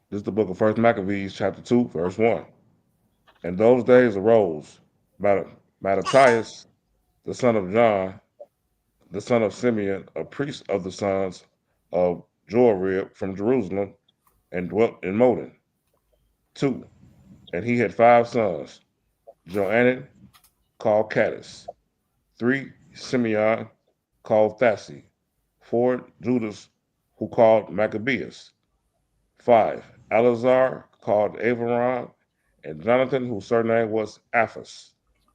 This is the book of First Maccabees, chapter 2, verse 1. In those days arose Mattathias, the son of John, the son of Simeon, a priest of the sons of Joarib from Jerusalem, and dwelt in Modin. 2. And he had 5 sons, Joanan, called Caddis; 3. Simeon, called Thasi; 4. Judas, who called Maccabeus; 5. Eleazar, called Avaron; and Jonathan, whose surname was Aphas.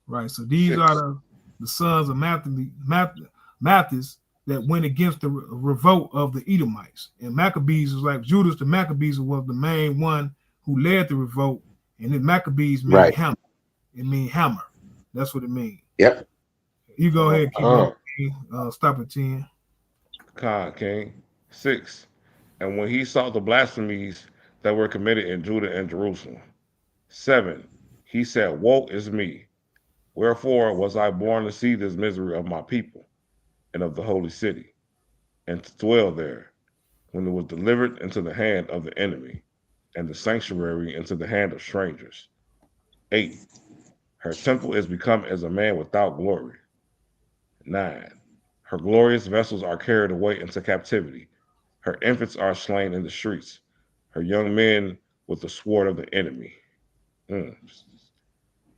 Right. So these are 6. the sons of Matthias that went against the revolt of the Edomites. And Maccabees is like Judas the Maccabees was the main one who led the revolt. And then Maccabees mean Right. hammer. It mean hammer. That's what it means. Yep. You go ahead and keep going. Con. Stop at 10. Con King. 6. And when he saw the blasphemies that were committed in Judah and Jerusalem. 7. He said, Woe is me! Wherefore was I born to see this misery of my people and of the holy city, and to dwell there, when it was delivered into the hand of the enemy, and the sanctuary into the hand of strangers. 8. Her temple is become as a man without glory. 9. Her glorious vessels are carried away into captivity. Her infants are slain in the streets. Her young men with the sword of the enemy. Mm.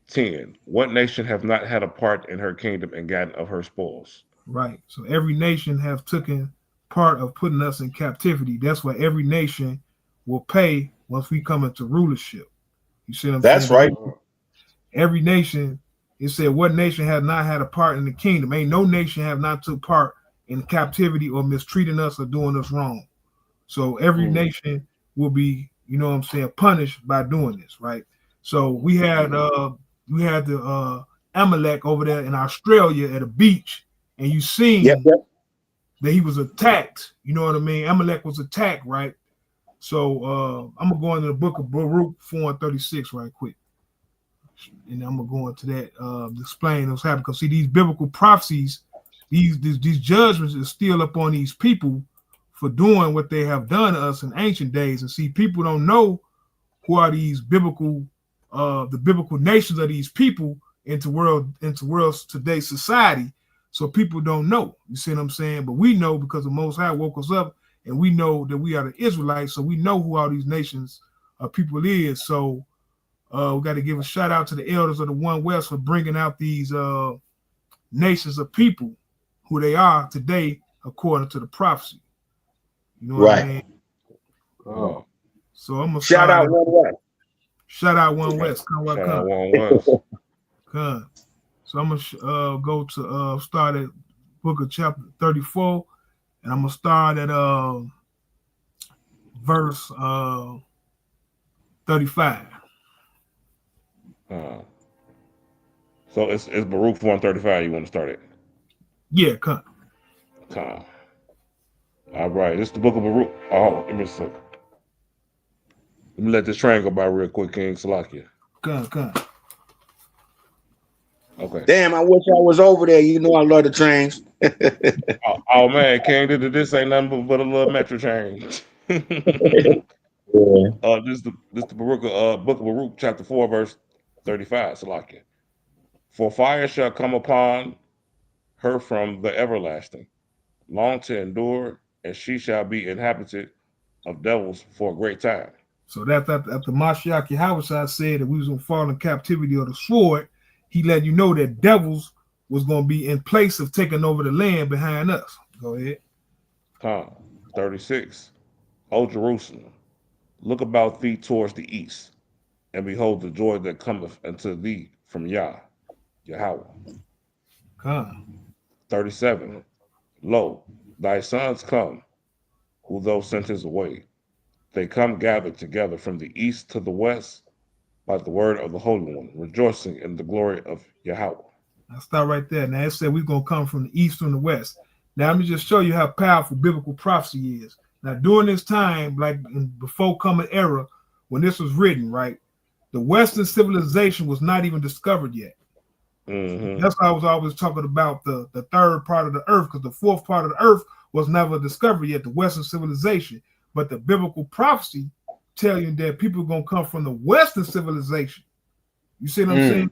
10. What nation have not had a part in her kingdom and gotten of her spoils? Right. So every nation have taken part of putting us in captivity. That's what every nation will pay once we come into rulership. You see what I'm saying? That's right. Every nation, it said, what nation has not had a part in the kingdom? Ain't no nation have not took part in captivity or mistreating us or doing us wrong. So every nation will be, you know what I'm saying, punished by doing this, right? So we had the Amalek over there in Australia at a beach, and you Yep, seen yep. that he was attacked. You know what I mean? Amalek was attacked, right? So I'm gonna go into the book of Baruch 4 and 36 right quick. And I'm gonna go into that to explain what's happening. Because see, these biblical prophecies, these judgments is still up on these people for doing what they have done to us in ancient days. And see, people don't know who are these the biblical nations of these people into world's today's society. So people don't know. You see what I'm saying? But we know because the Most High woke us up, and we know that we are the Israelites. So we know who all these nations of people is. So we got to give a shout out to the elders of the One West for bringing out these nations of people, who they are today, according to the prophecy. You know what I Right. mean? Oh, So I'm gonna Shout start out at One West. shout out One Shout, West. Come shout out come One West. come. So I'm gonna go to start at book of chapter 34, and I'm gonna start at verse 35. Uh, so it's Baruch 135 you want to start it. Yeah, come. Time. All right, this is the book of Baruch. Oh, give me a second. Let me let this train go by real quick, King Salakia. Come. Okay. Damn, I wish I was over there. You know I love the trains. Oh, man, King, this ain't nothing but a little metro train. Yeah. This the Baruch, book of Baruch, chapter 4, verse 35, Salakia. For fire shall come upon her from the everlasting, long to endure, and she shall be inhabited of devils for a great time. So that's after Mashiach Yahushua said that we was gonna fall in captivity of the sword. He let you know that devils was gonna be in place of taking over the land behind us. Go ahead. Come. 36. O Jerusalem, look about thee towards the east, and behold the joy that cometh unto thee from Yahweh. Come. 37. Lo, thy sons come, who thou sentest away. They come gathered together from the east to the west by the word of the Holy One, rejoicing in the glory of Yahweh. I'll start right there. Now it said we're gonna come from the east and the west. Now let me just show you how powerful biblical prophecy is. Now during this time, like before Common Era, when this was written, right, the Western civilization was not even discovered yet. Mm-hmm. That's why I was always talking about the third part of the earth, because the fourth part of the earth was never discovered yet, the Western civilization. But the biblical prophecy tell you that people are gonna come from the Western civilization. You see what I'm saying?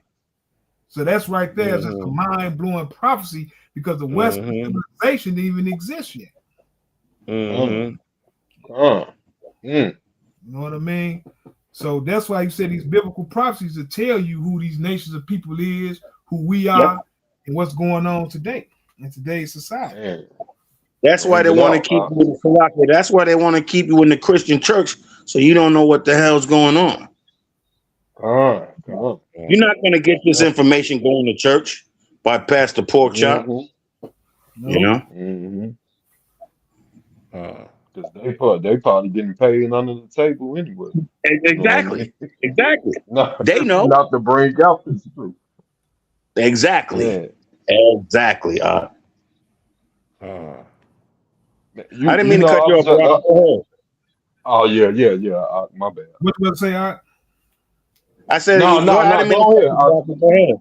So that's right there. It's just a mind-blowing prophecy because the Western civilization didn't even exist yet. Mm-hmm. You know what I mean? So that's why you say these biblical prophecies to tell you who these nations of people is, who we are, and what's going on today in today's society. man. That's why Bring they it want to out. keep you in the Salakia. That's why they want to keep you in the Christian church, so you don't know what the hell's going on. Come. You're not going to get this information going to church by Pastor Pork Chop. You Nope. know. Uh, Because they probably getting paid under the table anyway. You know what I Exactly. mean? Exactly. not, They know. not to bring out this truth. Exactly. Man, Exactly. uh, I didn't you mean to know, cut I you was off. just, Rob. Go ahead. oh yeah. My bad. What you want to say? All right? I said, No, go, I didn't mean to go cut ahead. you off. Go ahead.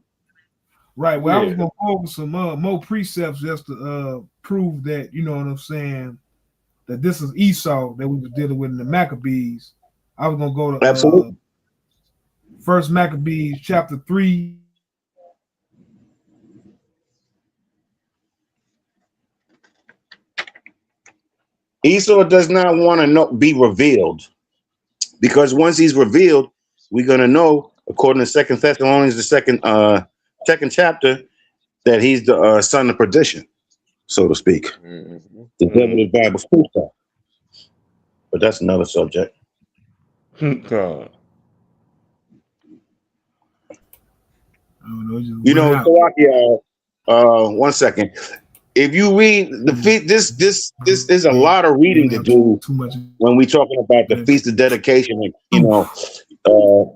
Right. Well, I was Yeah. gonna go over some more precepts just to prove that, you know what I'm saying, that this is Esau that we were dealing with in the Maccabees. I was gonna go to Absolutely. First Maccabees chapter 3, Esau does not want to be revealed, because once he's revealed, we're gonna know, according to Second Thessalonians, the second chapter, that he's the son of perdition, so to speak. Mhm. The devil is Bible speaks that. But that's another subject. God. I don't know, it just You went know, out. Slovakia, 1 second. If you read the feast, this is a lot of Didn't reading to have do too much. when we're talking about the feast of dedication. And, you know,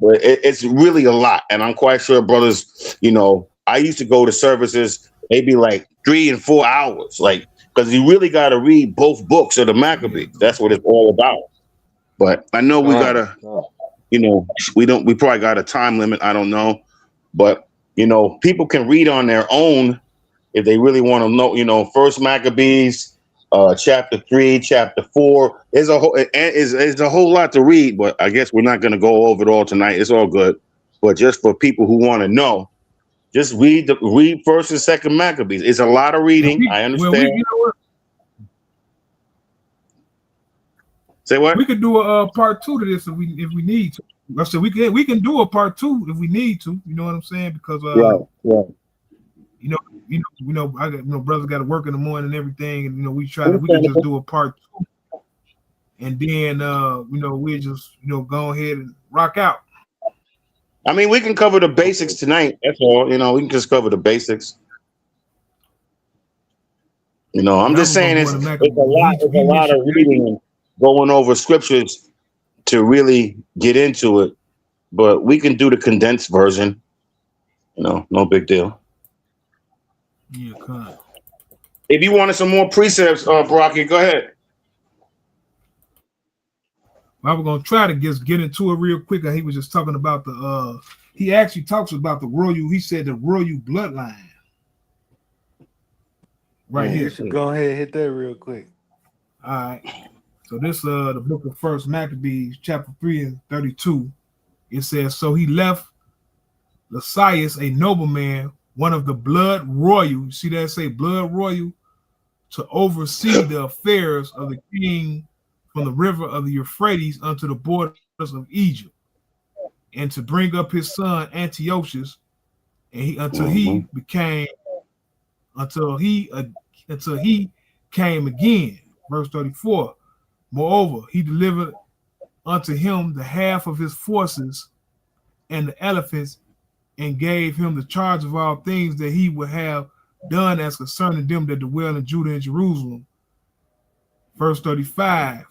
but it's really a lot, and I'm quite sure, brothers. You know, I used to go to services maybe like 3 and 4 hours, like, because you really got to read both books of the Maccabees. That's what it's all about. But I know we gotta, you know, we probably got a time limit. I don't know, but you know, people can read on their own if they really want to know. You know, First Maccabees, chapter 3, chapter 4. There's a whole lot to read, but I guess we're not gonna go over it all tonight. It's all good, but just for people who want to know, just read First and Second Maccabees. It's a lot of reading. I understand. You know what? Say what? We could do a part 2 to this if we need to. I said we can do a part 2 if we need to. You know what I'm saying? Because Right. I got brothers got to work in the morning and everything, and we could just do a part 2, and then we just go ahead and rock out. I mean, we can cover the basics tonight. That's all. You know, we can just cover the basics. You know, I'm just saying it's a lot of reading and going over scriptures to really get into it. But we can do the condensed version. You know, no big deal. Yeah, come on. If you wanted some more precepts, Brocky, go ahead. I was gonna try to get into it real quick. He was just talking about the he actually talks about the royal. He said the royal bloodline. Right here. You should go ahead and hit that real quick. All right. So this the book of First Maccabees, chapter 3 and 32. It says, so he left Lysias, a nobleman, one of the blood royal. You see that say blood royal, to oversee the affairs of the king from the river of the Euphrates unto the borders of Egypt, and to bring up his son Antiochus, and until he came again. Verse 34. Moreover, he delivered unto him the half of his forces and the elephants, and gave him the charge of all things that he would have done as concerning them that dwell in Judah and Jerusalem. Verse 35.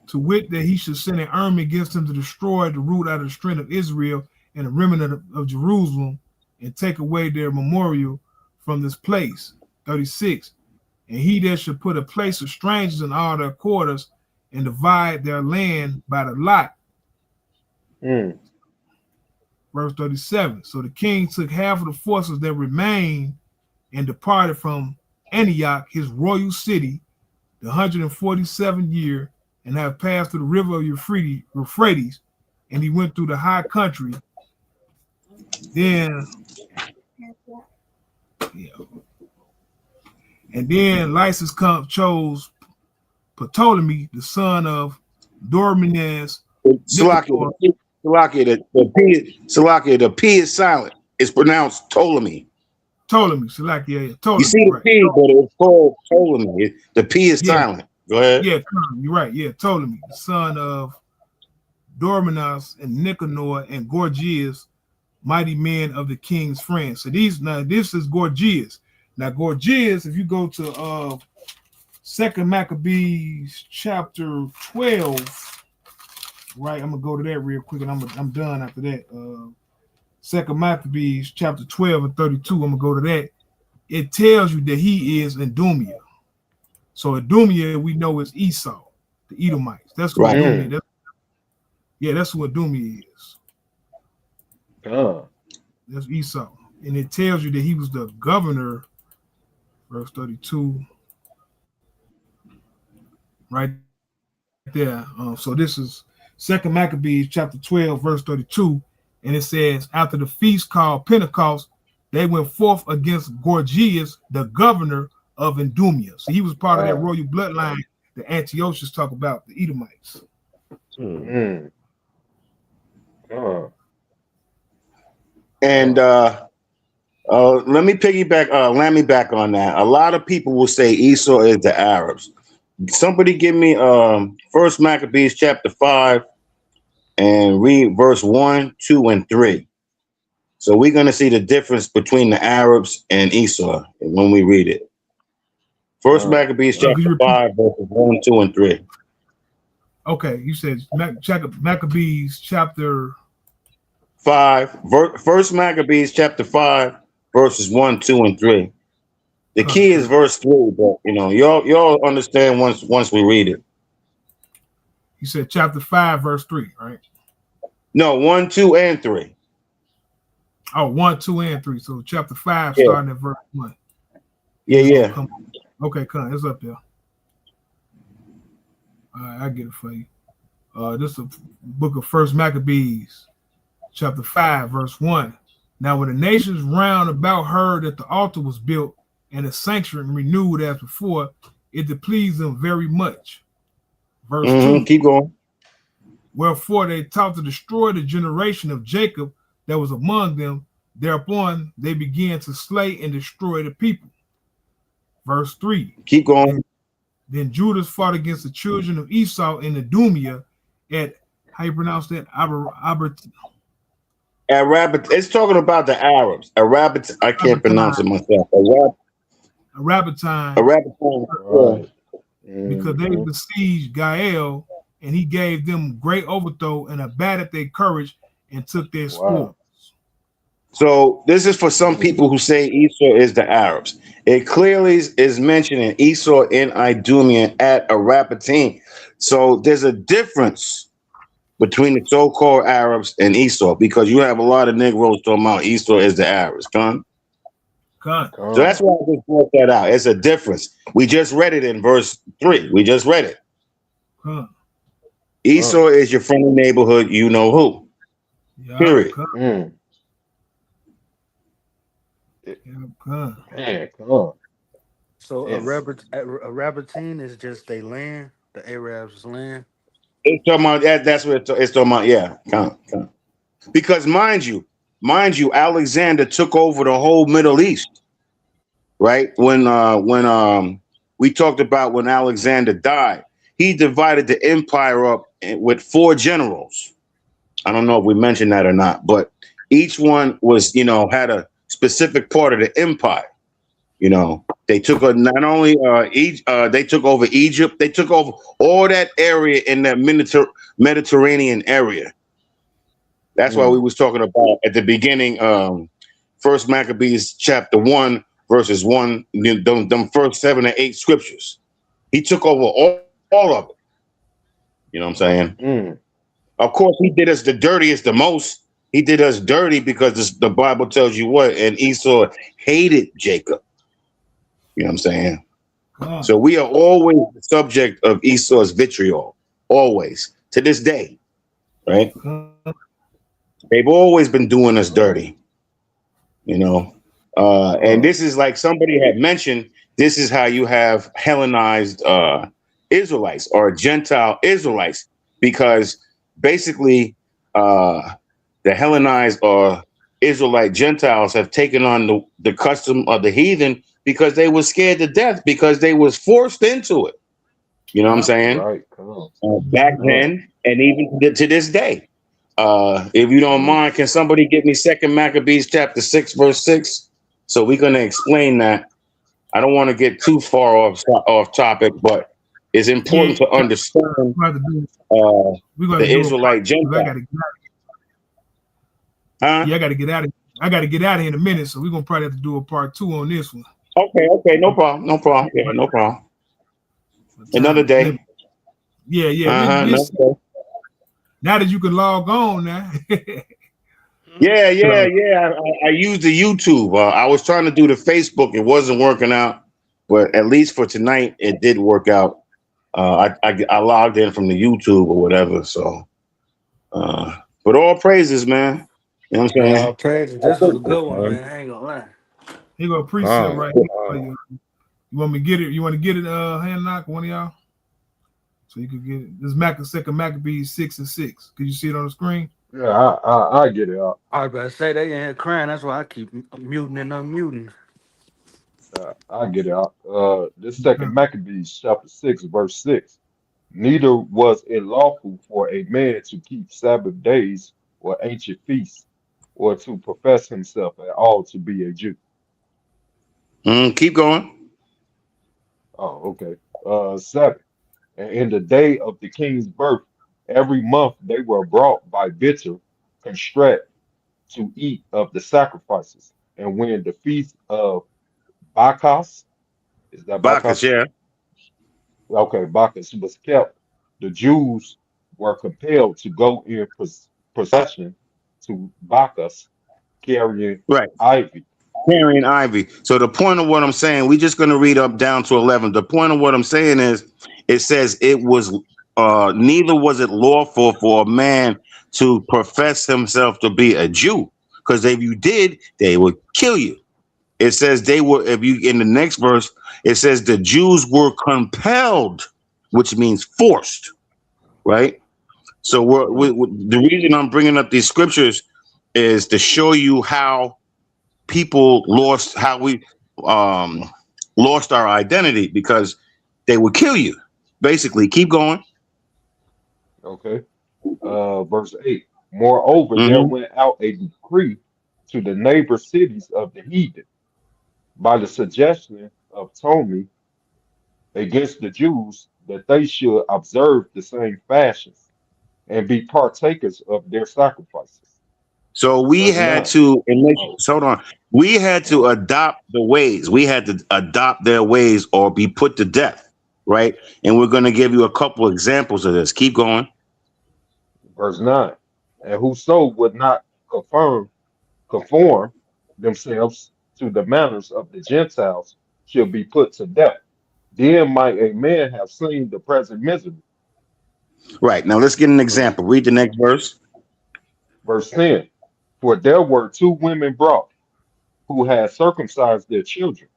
To wit, that he should send an army against him to destroy the root out of the strength of Israel and the remnant of Jerusalem, and take away their memorial from this place. 36. And he that should put a place of strangers in all their quarters, and divide their land by the lot. Verse 37. So the king took half of the forces that remained, and departed from Antioch, his royal city, the 147th year, and have passed through the river of Euphrates, and he went through the high country. Then Lysis chose Ptolemy, the son of Dormenes. Salakia, the P is silent. It's pronounced Ptolemy. Salakia. You see the P, but it's called Ptolemy. The P is silent. Go ahead. Yeah, you're right. Yeah, Ptolemy, the son of Dormenes and Nicanor and Gorgias, mighty men of the king's friends. So this is Gorgias. Now Gorgias, if you go to Second Maccabees chapter 12, right? I'm gonna go to that real quick, and I'm done after that. Second Maccabees chapter 12 and 32. I'm gonna go to that. It tells you that he is Idumea. So Idumea, we know, is Esau, the Edomites. That's what Idumea. That's what Idumea is. That's Esau, and it tells you that he was the governor. Verse 32, right there. So this is Second Maccabees chapter 12, verse 32, and it says, after the feast called Pentecost, they went forth against Gorgias, the governor of Idumea. So he was part of that Ah. royal bloodline that Antiochus talk about, the Edomites. Mm. Ah. And let me piggyback, land me back on that. A lot of people will say Esau is the Arabs. Somebody give me First Maccabees chapter 5 and read verse 1, 2, and 3. So we're going to see the difference between the Arabs and Esau when we read it. First Ah. Maccabees Could chapter you repeat? 5, verses 1, 2, and 3. Okay, you said Maccabees chapter 5. First Maccabees chapter 5, verses 1, 2, and 3. The key is verse 3, but y'all understand once we read it. You said chapter 5, verse 3, right? No, 1, 2, and 3. Oh, 1, 2, and 3. So chapter 5, Yeah. starting at verse 1. Yeah. Okay, come on, it's up there. All right, I get it for you. This is a book of First Maccabees, chapter 5, verse 1. Now, when the nations round about heard that the altar was built and the sanctuary renewed as before, it displeased them very much. Verse 2. Keep going. Wherefore they thought to destroy the generation of Jacob that was among them. Thereupon they began to slay and destroy the people. Verse 3. Keep going. Then Judas fought against the children of Esau in Idumea at, how you pronounce that? It's talking about the Arabs. I can't pronounce it myself. Arabatine, Right. because they Mhm. besieged Gael, and he gave them great overthrow and abated their courage and took their spoils. So this is for some people who say Esau is the Arabs. It clearly is mentioning Esau in Idumea at Arabatine. So there's a difference between the so-called Arabs and Esau, because you have a lot of Negroes talking about Esau is the Arabs. So that's why I just brought that out. It's a difference. We just read it in verse 3. We just read it. Esau is your friendly neighborhood, you know who. Yeah, Period. So Arabatine is just they land, the Arabs' land. It's talking about that. That's what it's talking about. Yeah, come. Because mind you, Alexander took over the whole Middle East, right? When we talked about when Alexander died, he divided the empire up with 4 generals. I don't know if we mentioned that or not, but each one was, had a specific part of the empire. They took not only they took over Egypt, they took over all that area in the Mediterranean area. That's why we was talking about at the beginning, First Maccabees chapter 1, verses 1, them first 7 or 8 scriptures. He took over all of it. You know what I'm saying? Of course, he did us the dirtiest, the most. He did us dirty because the Bible tells you what, and Esau hated Jacob. You know what I'm saying? So we are always the subject of Esau's vitriol, always, to this day, right? They've always been doing us dirty, and this is like somebody had mentioned, this is how you have Hellenized Israelites or Gentile Israelites, because basically the Hellenized or Israelite Gentiles have taken on the custom of the heathen because they were scared to death, because they was forced into it. You know what I'm saying? Right. Back then and even to this day. If you don't mind, can somebody give me 2 Maccabees chapter 6, verse 6? So we're going to explain that. I don't want to get too far off topic, but it's important to understand the Israelite Gentile. Yeah, I got to get out of here. I got to get out of here in a minute, so we're gonna probably have to do a part 2 on this one. Okay, no problem. Yeah, no problem. Another day. Yeah. Now that you can log on now. Yeah. I used the YouTube. I was trying to do the Facebook. It wasn't working out, but at least for tonight, it did work out. I logged in from the YouTube or whatever. So, but all praises, man. You know what I'm saying? All praises. This was a good one, man. I ain't gonna lie. Here go a precept right here for you. You want me to get it? You want to get it, hand knock, one of y'all? So you could get it. This second Maccabees 6:6. Could you see it on the screen? Yeah, I get it. I was about to say they in here crying. That's why I keep muting and unmuting. I get it. This Okay. second Maccabees chapter 6, verse 6. Neither was it lawful for a man to keep Sabbath days or ancient feasts, or to profess himself at all to be a Jew. Keep going. Oh, okay. 7. And in the day of the king's birth, every month they were brought by bitter constraint to eat of the sacrifices. And when the feast of Bacchus, is that Bacchus, Bacchus? yeah. Okay, Bacchus was kept. The Jews were compelled to go in procession to Bacchus carrying Right. ivy. Carrying ivy. So the point of what I'm saying, we're just going to read up down to 11. The point of what I'm saying is, it says it was neither was it lawful for a man to profess himself to be a Jew, because if you did, they would kill you. It says they were, if you in the next verse, it says the Jews were compelled, which means forced, right? So Mm, the reason I'm bringing up these scriptures is to show you how people lost, how we um, lost our identity, because they would kill you. Basically, keep going. okay. Verse 8. Moreover, there Hmm. went out a decree to the neighbor cities of the heathen by the suggestion of Ptolemy against the Jews that they should observe the same fashions and be partakers of their sacrifices. So we Verse had 9. to, and Oh, hold on, we had to oh, adopt the ways. We had to adopt their ways or be put to death, right? And we're going to give you a couple examples of this. Keep going. verse 9. And whoso would not conform themselves to the manners of the Gentiles shall be put to death. Then might a man have seen the present misery. Right. Now let's get an Verse, example. Read the next verse. verse 10. For there were two women brought who had circumcised their children,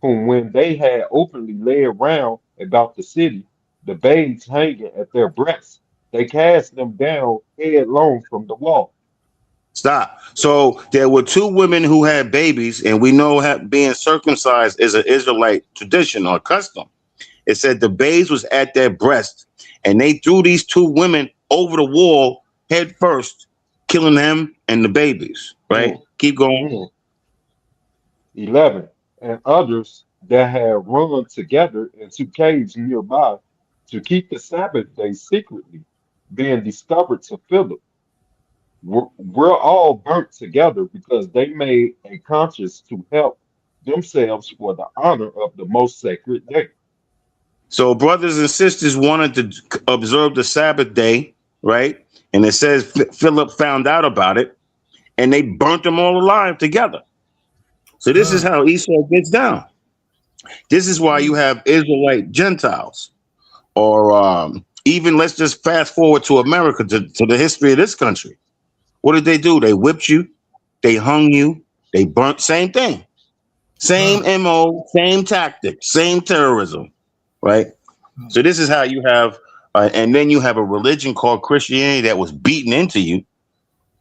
whom when they had openly laid round about the city, the babes hanging at their breasts, they cast them down headlong from the wall. Stop. So there were two women who had babies, and we know being circumcised is an Israelite tradition or custom. It said the babes was at their breast, and they threw these two women over the wall head first, killing them and the babies. Right? Mm, Keep going. mm. 11. And others that had run together into caves nearby to keep the Sabbath day secretly, being discovered to Philip, were all burnt together because they made a conscience to help themselves for the honor of the most sacred day. So brothers and sisters wanted to observe the Sabbath day, right? And it says Philip found out about it, and they burnt them all alive together. So this is Con. how Esau gets down. This is why you Mm, have Israelite Gentiles, or even let's just fast forward to America, to the history of this country. What did they do? They whipped you, they hung you, they burnt. Same thing, same Con. MO, same tactic, same terrorism, right? Con. So this is how you have, and then you have a religion called Christianity that was beaten into you.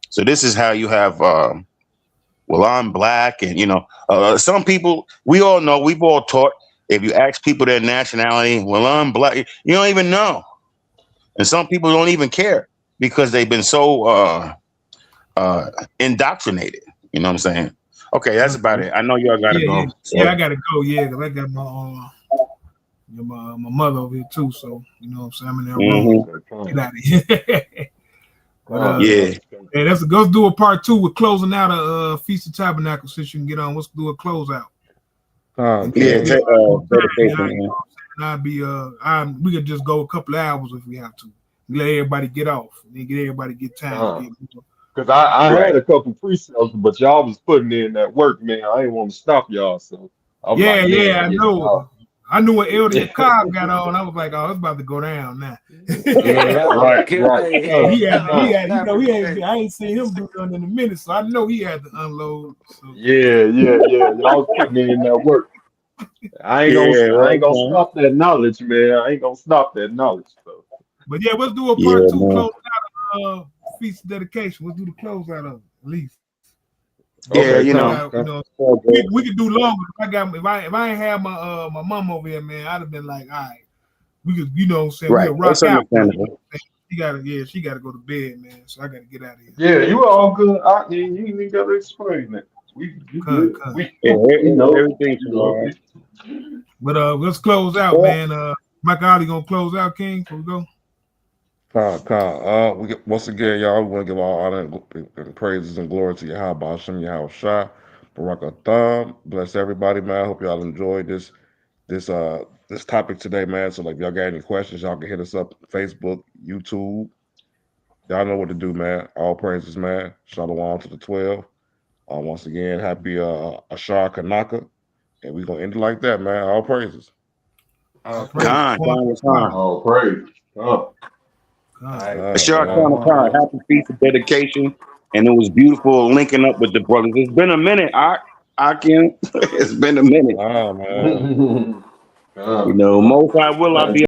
So this is how you have, well, I'm black, and some people, we all know, we've all taught. If you ask people their nationality, well, I'm black, you don't even know, and some people don't even care because they've been so uh, indoctrinated. You know what I'm saying? Okay, that's Con. about it. I know y'all gotta Yeah, go. yeah. Yeah, I So, gotta go, yeah, because I got my mother over here too, so you know what I'm saying, I'm in that room. mhm. okay, Get fine. out of here. But Fine, Yeah, hey, let's do a part two with closing out a Feast of Tabernacles since you can get on. Let's do a closeout. And then yeah. we okay. more time, Dedication. Man. I'd be we could just go a couple of hours if we have to. Let everybody get off. And then get everybody get time. Fine. Because I Right. had a couple pre-sales, but y'all was putting in that work, man. I didn't want to stop y'all, so I was like, Yeah, man, I yeah, know. y'all. I knew when Elder Yeah, Cobb got on, I was like, oh, it's about to go down now. Yeah, that was right, kill. right. Yeah, Hey, that he was had, snapper today. I ain't seen him do nothing in a minute, so I know he had to unload. So Yeah, yeah, yeah. Y'all was putting in that work. Yeah, I ain't gonna okay. stop that knowledge, man. I ain't gonna stop that knowledge though. But yeah, let's do a Yeah, part two man. close out feast dedication. Let's do the close out of it, at least. Yeah, Okay, I come. got, Come. we could do longer. If I ain't have my mom over here, man, I'd have been like, all right, we could, what I'm saying, Right. we'll That's rock out. But understandable. she gotta go to bed, man. So I gotta get out of here. Yeah, you all good. You ain't even gotta explain that. You Con, good. con. Yeah, We know. everything's You know. all But let's close out, right. man. Mike Ali gonna close out, King. Before we go. Once again, y'all, we want to give all honor and praises and glory to Yahweh Hashem, Yahweh Shah, Baraka Thumb. Bless everybody, man. Hope y'all enjoyed this topic today, man. So, like, if y'all got any questions, y'all can hit us up Facebook, YouTube. Y'all know what to do, man. All praises, man. Shalom to the 12. Once again, happy Ashar Kanaka. And we're going to end it like that, man. All praises. All All praise. praise. Khan, Khan. Oh, praise. Oh. All Con. right. Sure, Man. Khan. Happy feast of dedication. And it was beautiful linking up with the brothers. It's been a minute, I can. It's been a minute. Man. You know, most I will I be